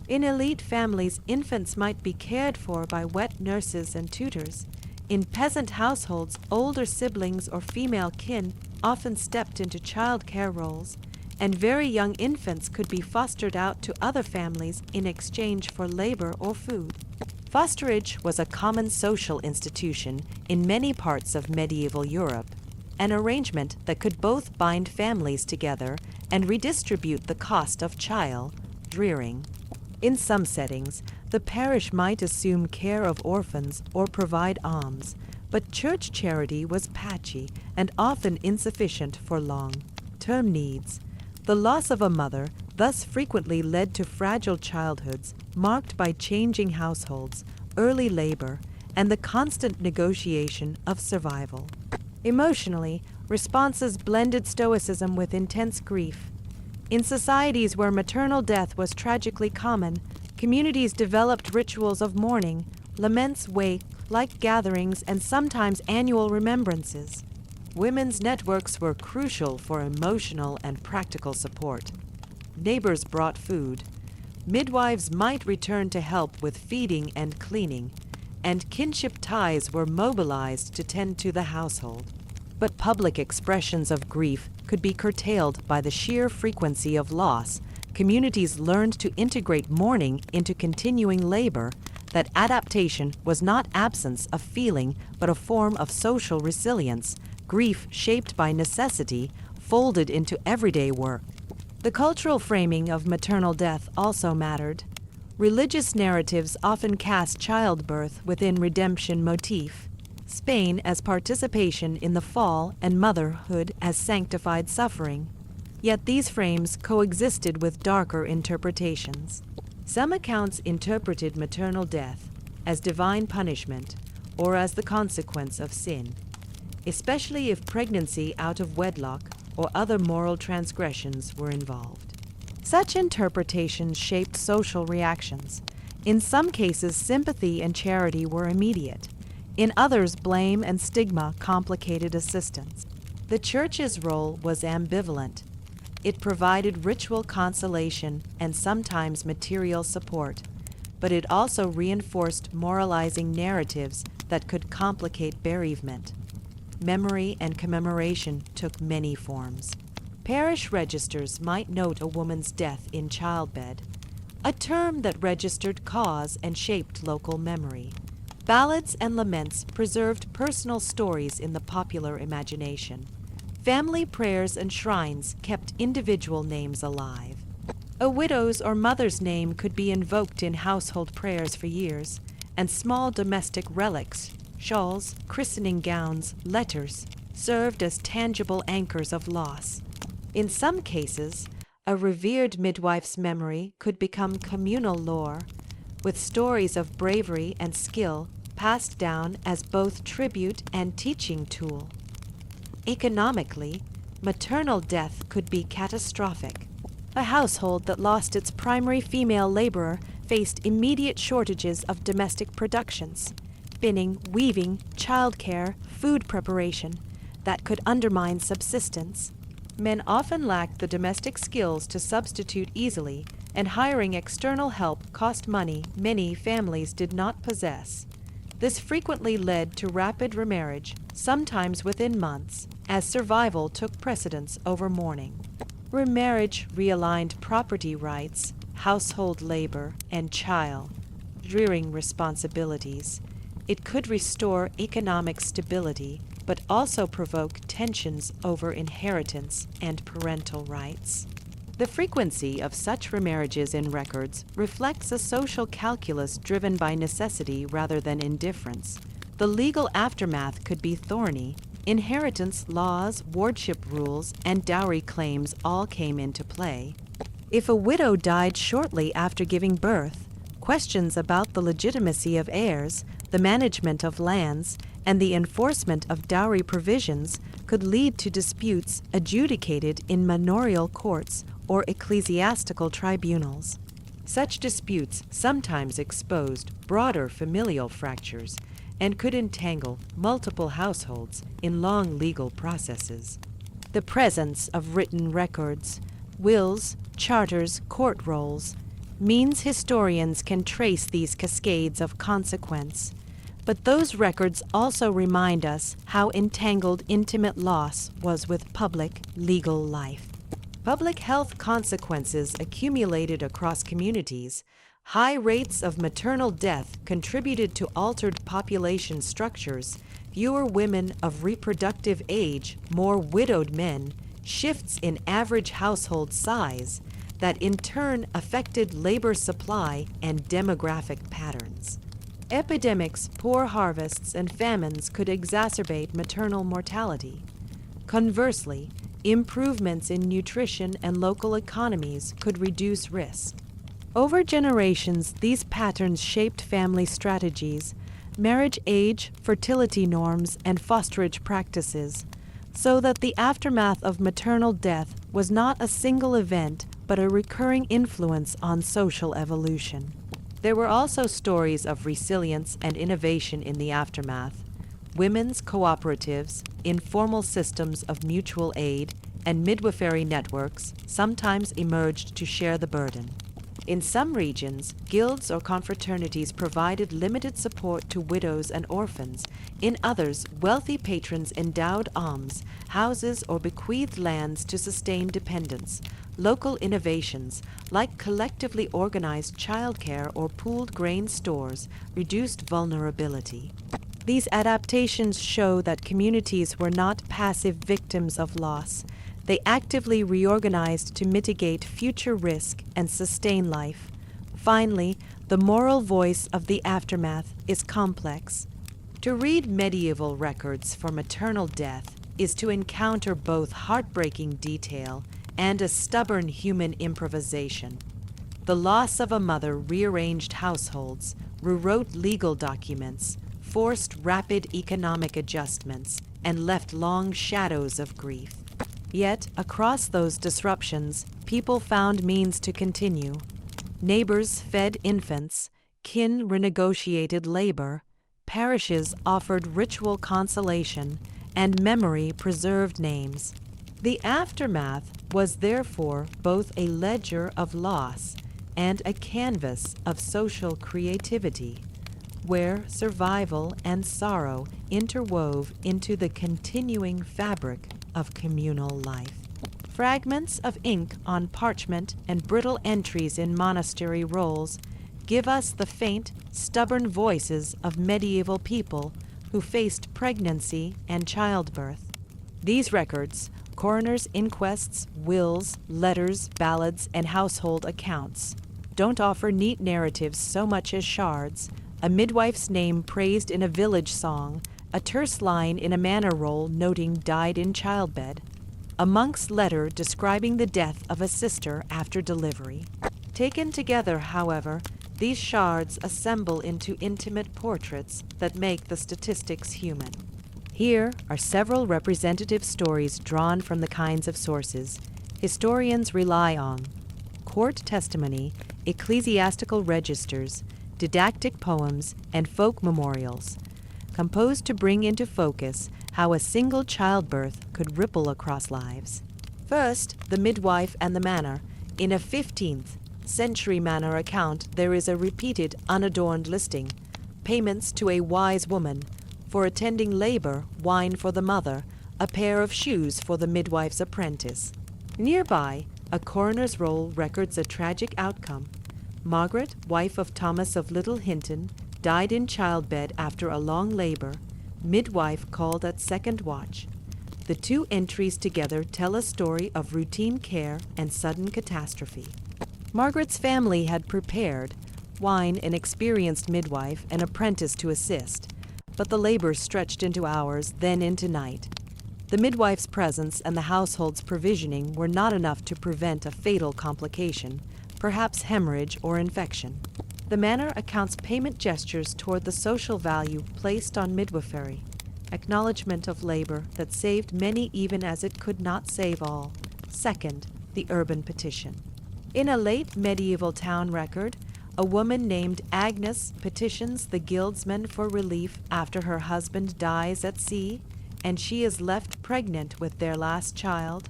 In elite families, infants might be cared for by wet nurses and tutors. In peasant households, older siblings or female kin often stepped into child care roles, and very young infants could be fostered out to other families in exchange for labor or food. Fosterage was a common social institution in many parts of medieval Europe, an arrangement that could both bind families together and redistribute the cost of child rearing. In some settings, the parish might assume care of orphans or provide alms, but church charity was patchy and often insufficient for long-term needs. The loss of a mother thus frequently led to fragile childhoods marked by changing households, early labor, and the constant negotiation of survival. Emotionally, responses blended stoicism with intense grief. In societies where maternal death was tragically common, communities developed rituals of mourning, laments, wake-like gatherings, and sometimes annual remembrances. Women's networks were crucial for emotional and practical support. Neighbors brought food. Midwives might return to help with feeding and cleaning, and kinship ties were mobilized to tend to the household. But public expressions of grief could be curtailed by the sheer frequency of loss. Communities learned to integrate mourning into continuing labor. That adaptation was not absence of feeling, but a form of social resilience, grief shaped by necessity, folded into everyday work. The cultural framing of maternal death also mattered. Religious narratives often cast childbirth within redemption motif, Spain as participation in the fall, and motherhood as sanctified suffering. Yet these frames coexisted with darker interpretations. Some accounts interpreted maternal death as divine punishment or as the consequence of sin, especially if pregnancy out of wedlock or other moral transgressions were involved. Such interpretations shaped social reactions. In some cases, sympathy and charity were immediate. In others, blame and stigma complicated assistance. The Church's role was ambivalent. It provided ritual consolation and sometimes material support, but it also reinforced moralizing narratives that could complicate bereavement. Memory and commemoration took many forms. Parish registers might note a woman's death in childbed, a term that registered cause and shaped local memory. Ballads and laments preserved personal stories in the popular imagination. Family prayers and shrines kept individual names alive. A widow's or mother's name could be invoked in household prayers for years, and small domestic relics, shawls, christening gowns, letters, served as tangible anchors of loss. In some cases, a revered midwife's memory could become communal lore, with stories of bravery and skill passed down as both tribute and teaching tool. Economically, maternal death could be catastrophic. A household that lost its primary female laborer faced immediate shortages of domestic productions, spinning, weaving, childcare, food preparation, that could undermine subsistence. Men often lacked the domestic skills to substitute easily, and hiring external help cost money many families did not possess. This frequently led to rapid remarriage, sometimes within months, as survival took precedence over mourning. Remarriage realigned property rights, household labor, and child rearing responsibilities. It could restore economic stability, but also provoke tensions over inheritance and parental rights. The frequency of such remarriages in records reflects a social calculus driven by necessity rather than indifference. The legal aftermath could be thorny. Inheritance laws, wardship rules, and dowry claims all came into play. If a widow died shortly after giving birth, questions about the legitimacy of heirs, the management of lands, and the enforcement of dowry provisions could lead to disputes adjudicated in manorial courts or ecclesiastical tribunals. Such disputes sometimes exposed broader familial fractures and could entangle multiple households in long legal processes. The presence of written records, wills, charters, court rolls, means historians can trace these cascades of consequence. But those records also remind us how entangled intimate loss was with public legal life. Public health consequences accumulated across communities. High rates of maternal death contributed to altered population structures, fewer women of reproductive age, more widowed men, shifts in average household size that in turn affected labor supply and demographic patterns. Epidemics, poor harvests, and famines could exacerbate maternal mortality. Conversely, improvements in nutrition and local economies could reduce risk. Over generations, these patterns shaped family strategies, marriage age, fertility norms, and fosterage practices, so that the aftermath of maternal death was not a single event but a recurring influence on social evolution. There were also stories of resilience and innovation in the aftermath. Women's cooperatives, informal systems of mutual aid, and midwifery networks sometimes emerged to share the burden. In some regions, guilds or confraternities provided limited support to widows and orphans. In others, wealthy patrons endowed alms, houses, or bequeathed lands to sustain dependents. Local innovations, like collectively organized childcare or pooled grain stores, reduced vulnerability. These adaptations show that communities were not passive victims of loss. They actively reorganized to mitigate future risk and sustain life. Finally, the moral voice of the aftermath is complex. To read medieval records for maternal death is to encounter both heartbreaking detail and a stubborn human improvisation. The loss of a mother rearranged households, rewrote legal documents, forced rapid economic adjustments, and left long shadows of grief. Yet, across those disruptions, people found means to continue. Neighbors fed infants, kin renegotiated labor, parishes offered ritual consolation, and memory preserved names. The aftermath was therefore both a ledger of loss and a canvas of social creativity, where survival and sorrow interwove into the continuing fabric of communal life. Fragments of ink on parchment and brittle entries in monastery rolls give us the faint, stubborn voices of medieval people who faced pregnancy and childbirth. These records, coroners' inquests, wills, letters, ballads, and household accounts, don't offer neat narratives so much as shards, a midwife's name praised in a village song, a terse line in a manor roll noting died in childbed, a monk's letter describing the death of a sister after delivery. Taken together, however, these shards assemble into intimate portraits that make the statistics human. Here are several representative stories drawn from the kinds of sources historians rely on: court testimony, ecclesiastical registers, didactic poems, and folk memorials, composed to bring into focus how a single childbirth could ripple across lives. First, the midwife and the manor. In a 15th century manor account, there is a repeated, unadorned listing: payments to a wise woman, for attending labor, wine for the mother, a pair of shoes for the midwife's apprentice. Nearby, a coroner's roll records a tragic outcome. Margaret, wife of Thomas of Little Hinton, died in childbed after a long labor, midwife called at second watch. The two entries together tell a story of routine care and sudden catastrophe. Margaret's family had prepared, wine, an experienced midwife, an apprentice to assist, but the labor stretched into hours, then into night. The midwife's presence and the household's provisioning were not enough to prevent a fatal complication, perhaps hemorrhage or infection. The manor accounts payment gestures toward the social value placed on midwifery, acknowledgement of labor that saved many even as it could not save all. Second, the urban petition. In a late medieval town record, a woman named Agnes petitions the guildsmen for relief after her husband dies at sea, and she is left pregnant with their last child.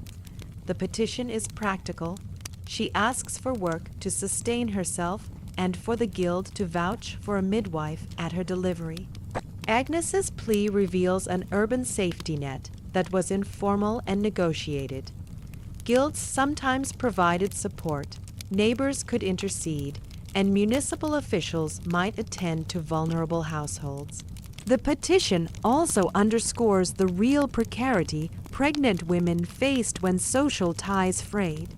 The petition is practical. She asks for work to sustain herself and for the guild to vouch for a midwife at her delivery. Agnes's plea reveals an urban safety net that was informal and negotiated. Guilds sometimes provided support, neighbors could intercede, and municipal officials might attend to vulnerable households. The petition also underscores the real precarity pregnant women faced when social ties frayed.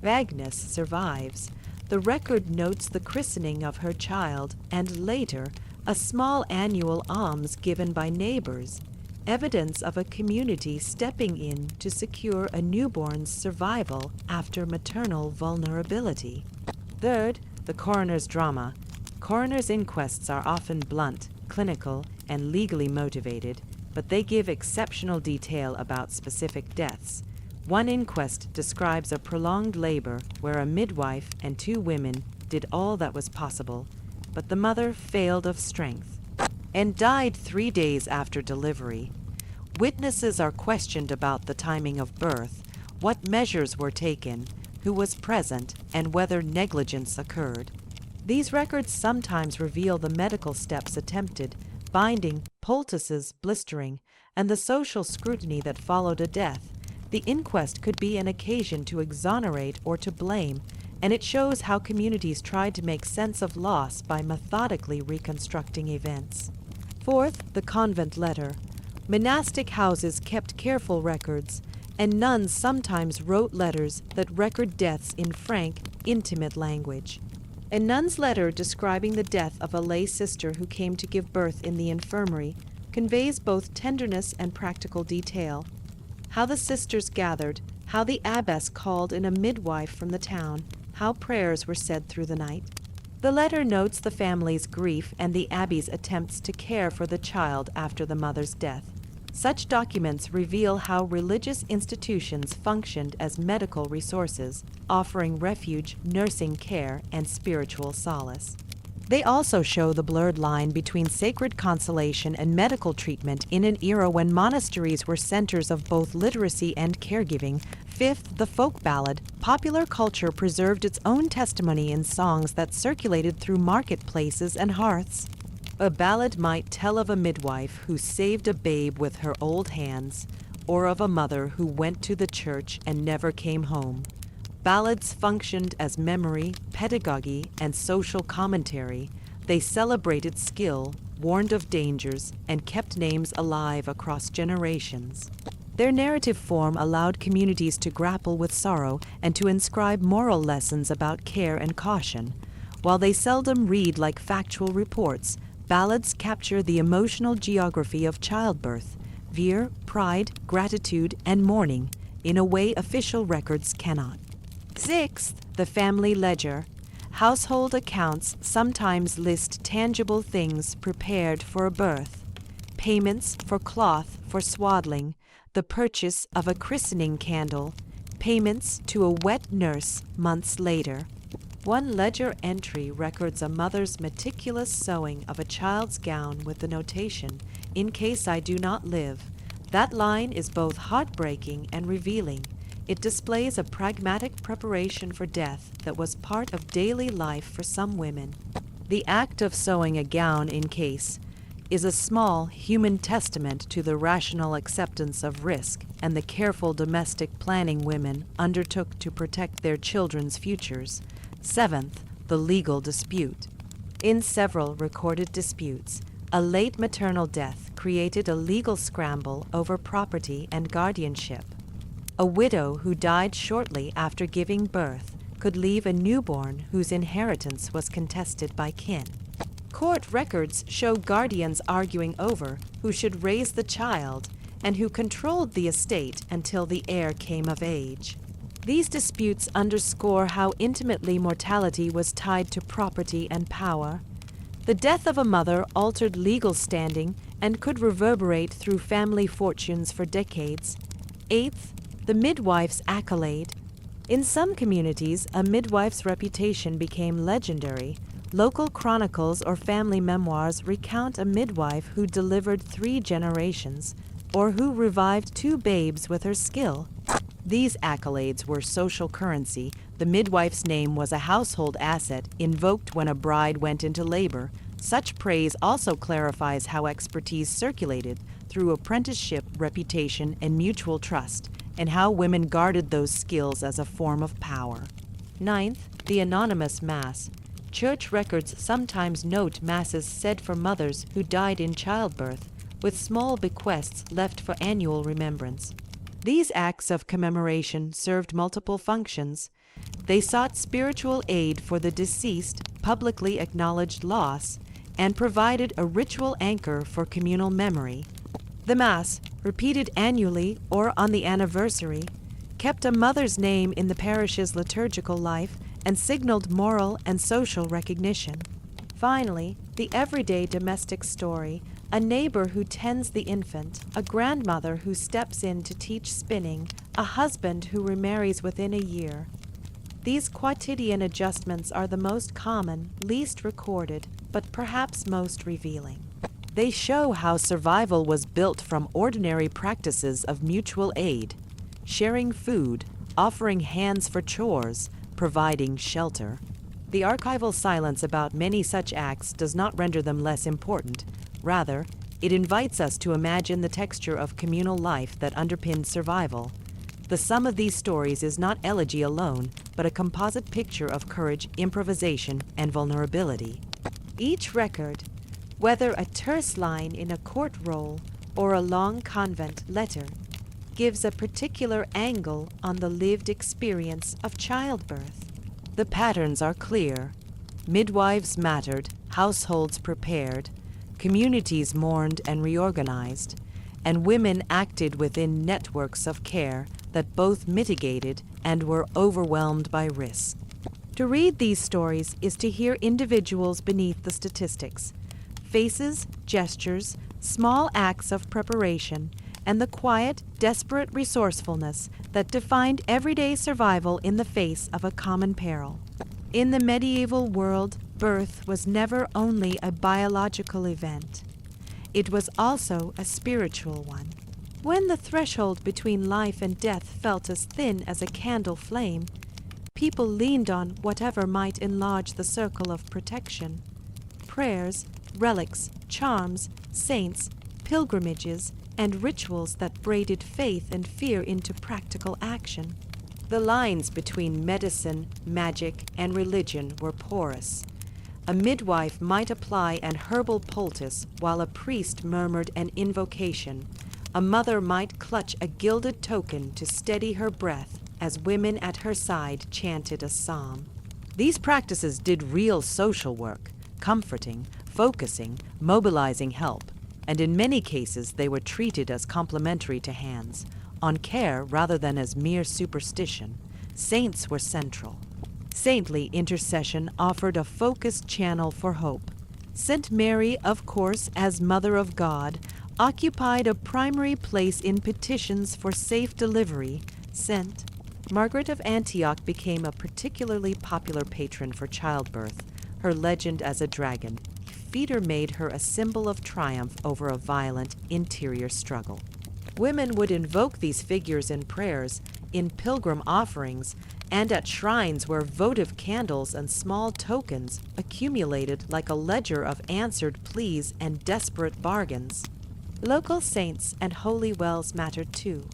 Agnes survives. The record notes the christening of her child and later a small annual alms given by neighbors, evidence of a community stepping in to secure a newborn's survival after maternal vulnerability. Third, the coroner's drama. Coroner's inquests are often blunt, clinical, and legally motivated, but they give exceptional detail about specific deaths. One inquest describes a prolonged labor where a midwife and 2 women did all that was possible, but the mother failed of strength and died 3 days after delivery. Witnesses are questioned about the timing of birth, what measures were taken, who was present, and whether negligence occurred. These records sometimes reveal the medical steps attempted, binding, poultices, blistering, and the social scrutiny that followed a death. The inquest could be an occasion to exonerate or to blame, and it shows how communities tried to make sense of loss by methodically reconstructing events. Fourth, the convent letter. Monastic houses kept careful records, and nuns sometimes wrote letters that record deaths in frank, intimate language. A nun's letter describing the death of a lay sister who came to give birth in the infirmary conveys both tenderness and practical detail. How the sisters gathered, how the abbess called in a midwife from the town, how prayers were said through the night. The letter notes the family's grief and the abbey's attempts to care for the child after the mother's death. Such documents reveal how religious institutions functioned as medical resources, offering refuge, nursing care, and spiritual solace. They also show the blurred line between sacred consolation and medical treatment in an era when monasteries were centers of both literacy and caregiving. Fifth, the folk ballad. Popular culture preserved its own testimony in songs that circulated through marketplaces and hearths. A ballad might tell of a midwife who saved a babe with her old hands, or of a mother who went to the church and never came home. Ballads functioned as memory, pedagogy, and social commentary. They celebrated skill, warned of dangers, and kept names alive across generations. Their narrative form allowed communities to grapple with sorrow and to inscribe moral lessons about care and caution. While they seldom read like factual reports, ballads capture the emotional geography of childbirth, fear, pride, gratitude, and mourning in a way official records cannot. Sixth, the family ledger. Household accounts sometimes list tangible things prepared for a birth. Payments for cloth for swaddling, the purchase of a christening candle, payments to a wet nurse months later. One ledger entry records a mother's meticulous sewing of a child's gown with the notation, "In case I do not live." That line is both heartbreaking and revealing. It displays a pragmatic preparation for death that was part of daily life for some women. The act of sewing a gown in case is a small human testament to the rational acceptance of risk and the careful domestic planning women undertook to protect their children's futures. Seventh, the legal dispute. In several recorded disputes, a late maternal death created a legal scramble over property and guardianship. A widow who died shortly after giving birth could leave a newborn whose inheritance was contested by kin. Court records show guardians arguing over who should raise the child and who controlled the estate until the heir came of age. These disputes underscore how intimately mortality was tied to property and power. The death of a mother altered legal standing and could reverberate through family fortunes for decades. Eighth, the midwife's accolade. In some communities, a midwife's reputation became legendary. Local chronicles or family memoirs recount a midwife who delivered 3 generations, or who revived 2 babes with her skill. These accolades were social currency. The midwife's name was a household asset invoked when a bride went into labor. Such praise also clarifies how expertise circulated through apprenticeship, reputation, and mutual trust, and how women guarded those skills as a form of power. Ninth, the anonymous Mass. Church records sometimes note Masses said for mothers who died in childbirth, with small bequests left for annual remembrance. These acts of commemoration served multiple functions. They sought spiritual aid for the deceased, publicly acknowledged loss, and provided a ritual anchor for communal memory. The Mass, repeated annually or on the anniversary, kept a mother's name in the parish's liturgical life and signaled moral and social recognition. Finally, the everyday domestic story, a neighbor who tends the infant, a grandmother who steps in to teach spinning, a husband who remarries within a year. These quotidian adjustments are the most common, least recorded, but perhaps most revealing. They show how survival was built from ordinary practices of mutual aid, sharing food, offering hands for chores, providing shelter. The archival silence about many such acts does not render them less important. Rather, it invites us to imagine the texture of communal life that underpinned survival. The sum of these stories is not elegy alone, but a composite picture of courage, improvisation, and vulnerability. Each record, whether a terse line in a court roll or a long convent letter, gives a particular angle on the lived experience of childbirth. The patterns are clear. Midwives mattered, households prepared, communities mourned and reorganized, and women acted within networks of care that both mitigated and were overwhelmed by risk. To read these stories is to hear individuals beneath the statistics, faces, gestures, small acts of preparation, and the quiet, desperate resourcefulness that defined everyday survival in the face of a common peril. In the medieval world, birth was never only a biological event. It was also a spiritual one. When the threshold between life and death felt as thin as a candle flame, people leaned on whatever might enlarge the circle of protection. Prayers, relics, charms, saints, pilgrimages, and rituals that braided faith and fear into practical action. The lines between medicine, magic, and religion were porous. A midwife might apply an herbal poultice while a priest murmured an invocation. A mother might clutch a gilded token to steady her breath as women at her side chanted a psalm. These practices did real social work, comforting, focusing, mobilizing help, and in many cases they were treated as complementary to hands, on care rather than as mere superstition. Saints were central. Saintly intercession offered a focused channel for hope. Saint Mary, of course, as Mother of God, occupied a primary place in petitions for safe delivery. Saint Margaret of Antioch became a particularly popular patron for childbirth, her legend as a dragon. Feeder made her a symbol of triumph over a violent interior struggle. Women would invoke these figures in prayers, in pilgrim offerings, and at shrines where votive candles and small tokens accumulated like a ledger of answered pleas and desperate bargains. Local saints and holy wells mattered too.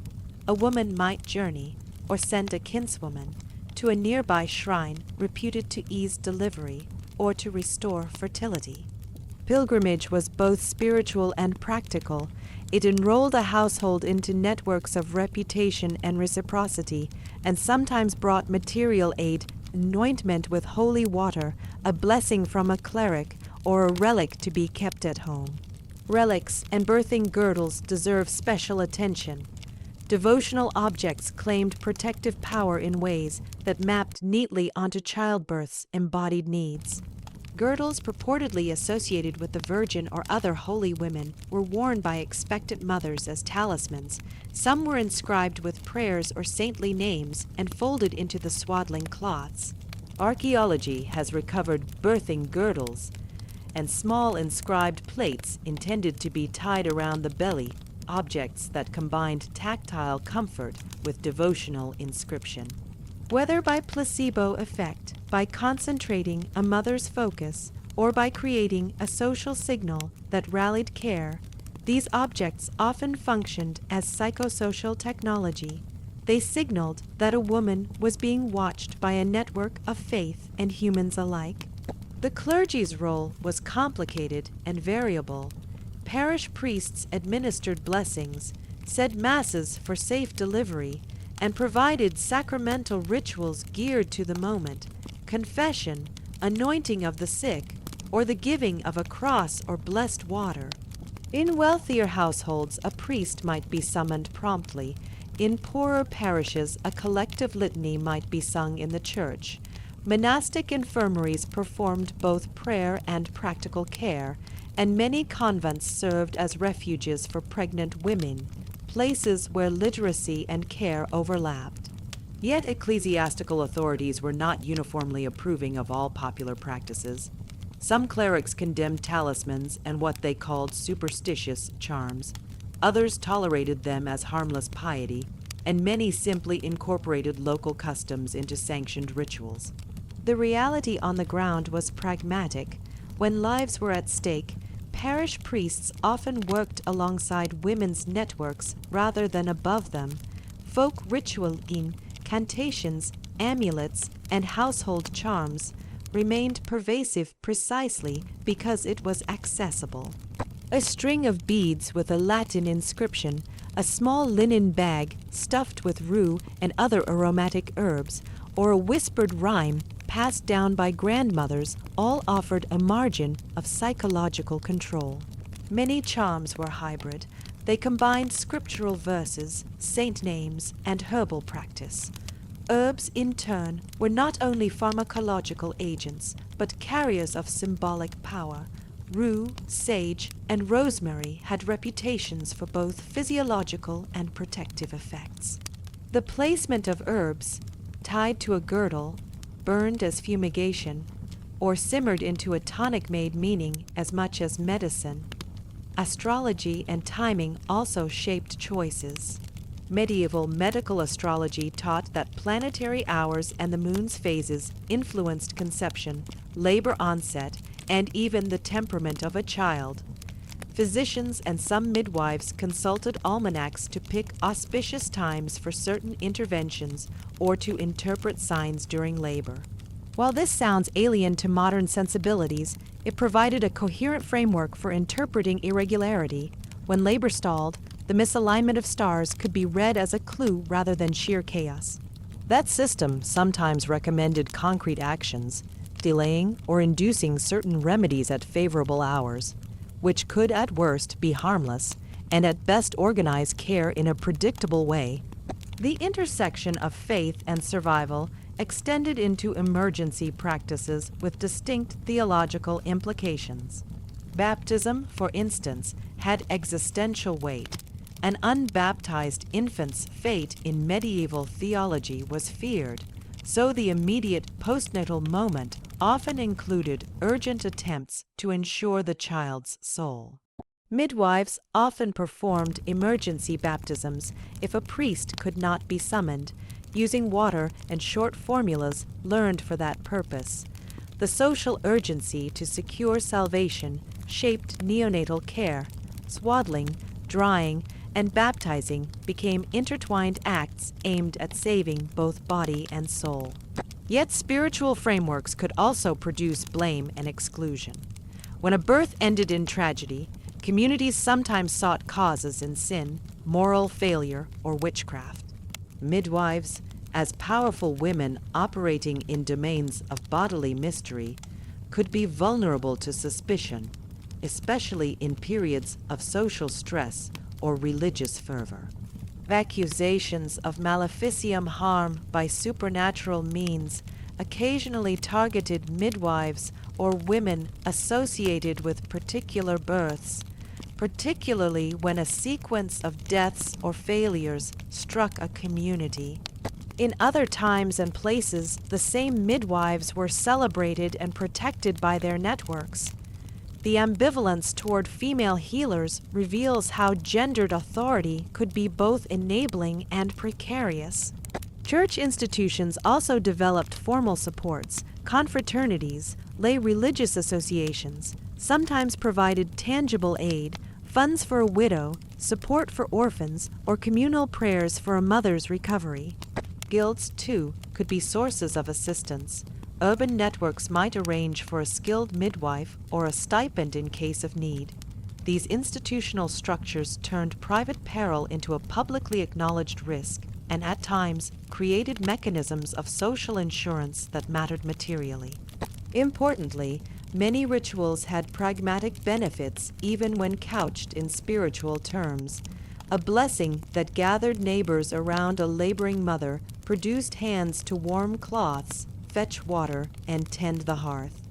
A woman might journey, or send a kinswoman, to a nearby shrine reputed to ease delivery or to restore fertility. Pilgrimage was both spiritual and practical. It enrolled a household into networks of reputation and reciprocity, and sometimes brought material aid, anointment with holy water, a blessing from a cleric, or a relic to be kept at home. Relics and birthing girdles deserve special attention. Devotional objects claimed protective power in ways that mapped neatly onto childbirth's embodied needs. Girdles purportedly associated with the Virgin or other holy women were worn by expectant mothers as talismans. Some were inscribed with prayers or saintly names and folded into the swaddling cloths. Archaeology has recovered birthing girdles and small inscribed plates intended to be tied around the belly, objects that combined tactile comfort with devotional inscription. Whether by placebo effect, by concentrating a mother's focus, or by creating a social signal that rallied care, these objects often functioned as psychosocial technology. They signaled that a woman was being watched by a network of faith and humans alike. The clergy's role was complicated and variable. Parish priests administered blessings, said masses for safe delivery, and provided sacramental rituals geared to the moment: confession, anointing of the sick, or the giving of a cross or blessed water. In wealthier households, a priest might be summoned promptly. In poorer parishes, a collective litany might be sung in the church. Monastic infirmaries performed both prayer and practical care, and many convents served as refuges for pregnant women, places where literacy and care overlapped. Yet ecclesiastical authorities were not uniformly approving of all popular practices. Some clerics condemned talismans and what they called superstitious charms. Others tolerated them as harmless piety, and many simply incorporated local customs into sanctioned rituals. The reality on the ground was pragmatic. When lives were at stake, parish priests often worked alongside women's networks rather than above them. Folk ritual incantations, amulets, and household charms remained pervasive precisely because it was accessible. A string of beads with a Latin inscription, a small linen bag stuffed with rue and other aromatic herbs, or a whispered rhyme passed down by grandmothers all offered a margin of psychological control. Many charms were hybrid. They combined scriptural verses, saint names, and herbal practice. Herbs, in turn, were not only pharmacological agents, but carriers of symbolic power. Rue, sage, and rosemary had reputations for both physiological and protective effects. The placement of herbs, tied to a girdle, burned as fumigation, or simmered into a tonic made meaning as much as medicine. Astrology and timing also shaped choices. Medieval medical astrology taught that planetary hours and the moon's phases influenced conception, labor onset, and even the temperament of a child. Physicians and some midwives consulted almanacs to pick auspicious times for certain interventions or to interpret signs during labor. While this sounds alien to modern sensibilities, it provided a coherent framework for interpreting irregularity. When labor stalled, the misalignment of stars could be read as a clue rather than sheer chaos. That system sometimes recommended concrete actions, delaying or inducing certain remedies at favorable hours, which could at worst be harmless and at best organize care in a predictable way. The intersection of faith and survival extended into emergency practices with distinct theological implications. Baptism, for instance, had existential weight. An unbaptized infant's fate in medieval theology was feared, so the immediate postnatal moment often included urgent attempts to ensure the child's soul. Midwives often performed emergency baptisms if a priest could not be summoned, using water and short formulas learned for that purpose. The social urgency to secure salvation shaped neonatal care. Swaddling, drying, and baptizing became intertwined acts aimed at saving both body and soul. Yet spiritual frameworks could also produce blame and exclusion. When a birth ended in tragedy, communities sometimes sought causes in sin, moral failure, or witchcraft. Midwives, as powerful women operating in domains of bodily mystery, could be vulnerable to suspicion, especially in periods of social stress or religious fervor. Accusations of maleficium harm by supernatural means occasionally targeted midwives or women associated with particular births, particularly when a sequence of deaths or failures struck a community. In other times and places, the same midwives were celebrated and protected by their networks. The ambivalence toward female healers reveals how gendered authority could be both enabling and precarious. Church institutions also developed formal supports, confraternities, lay religious associations, sometimes provided tangible aid, funds for a widow, support for orphans, or communal prayers for a mother's recovery. Guilds, too, could be sources of assistance. Urban networks might arrange for a skilled midwife or a stipend in case of need. These institutional structures turned private peril into a publicly acknowledged risk, and at times created mechanisms of social insurance that mattered materially. Importantly, many rituals had pragmatic benefits even when couched in spiritual terms. A blessing that gathered neighbors around a laboring mother, produced hands to warm cloths, fetch water, and tend the hearth.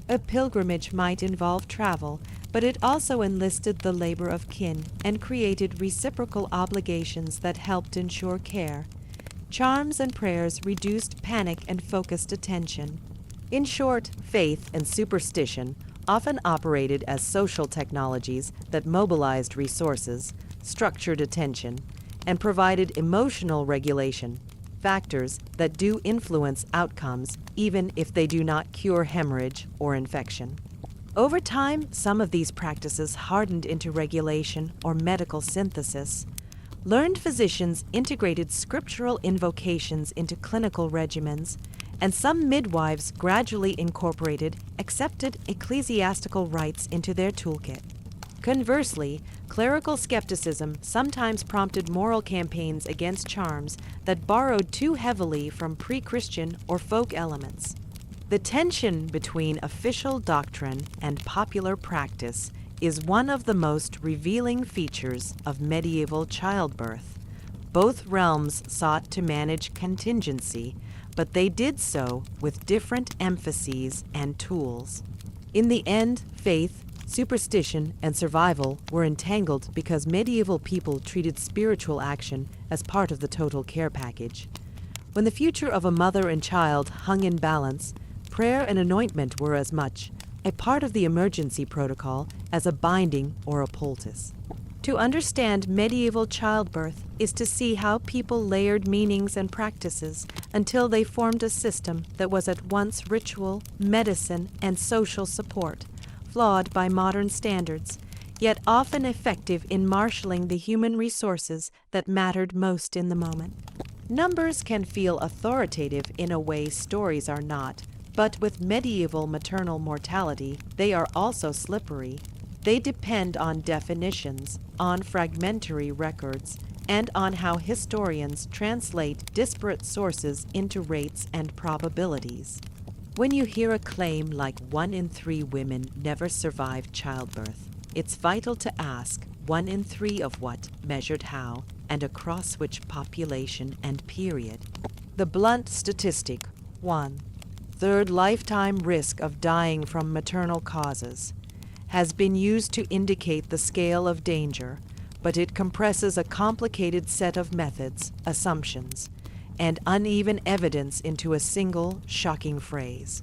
A pilgrimage might involve travel, but it also enlisted the labor of kin and created reciprocal obligations that helped ensure care. Charms and prayers reduced panic and focused attention. In short, faith and superstition often operated as social technologies that mobilized resources, structured attention, and provided emotional regulation, factors that do influence outcomes even if they do not cure hemorrhage or infection. Over time, some of these practices hardened into regulation or medical synthesis. Learned physicians integrated scriptural invocations into clinical regimens, and some midwives gradually incorporated accepted ecclesiastical rites into their toolkit. Conversely, clerical skepticism sometimes prompted moral campaigns against charms that borrowed too heavily from pre-Christian or folk elements. The tension between official doctrine and popular practice is one of the most revealing features of medieval childbirth. Both realms sought to manage contingency, but they did so with different emphases and tools. In the end, faith, superstition, and survival were entangled because medieval people treated spiritual action as part of the total care package. When the future of a mother and child hung in balance, prayer and anointment were as much a part of the emergency protocol as a binding or a poultice. To understand medieval childbirth is to see how people layered meanings and practices until they formed a system that was at once ritual, medicine, and social support, flawed by modern standards, yet often effective in marshaling the human resources that mattered most in the moment. Numbers can feel authoritative in a way stories are not, but with medieval maternal mortality, they are also slippery. They depend on definitions, on fragmentary records, and on how historians translate disparate sources into rates and probabilities. When you hear a claim like 1 in 3 women never survived childbirth, it's vital to ask 1 in 3 of what, measured how, and across which population and period. The blunt statistic, 1. Third lifetime risk of dying from maternal causes, has been used to indicate the scale of danger, but it compresses a complicated set of methods, assumptions, and uneven evidence into a single, shocking phrase.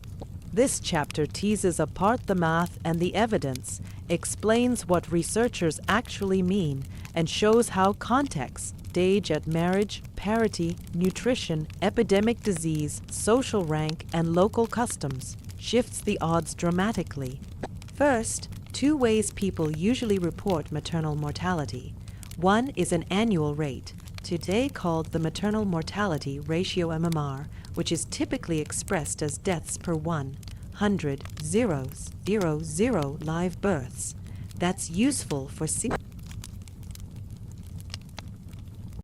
This chapter teases apart the math and the evidence, explains what researchers actually mean, and shows how context, stage at marriage, parity, nutrition, epidemic disease, social rank, and local customs shifts the odds dramatically. First, 2 ways people usually report maternal mortality. One is an annual rate, today called the maternal mortality ratio MMR, which is typically expressed as deaths per 100,000 live births. That's useful for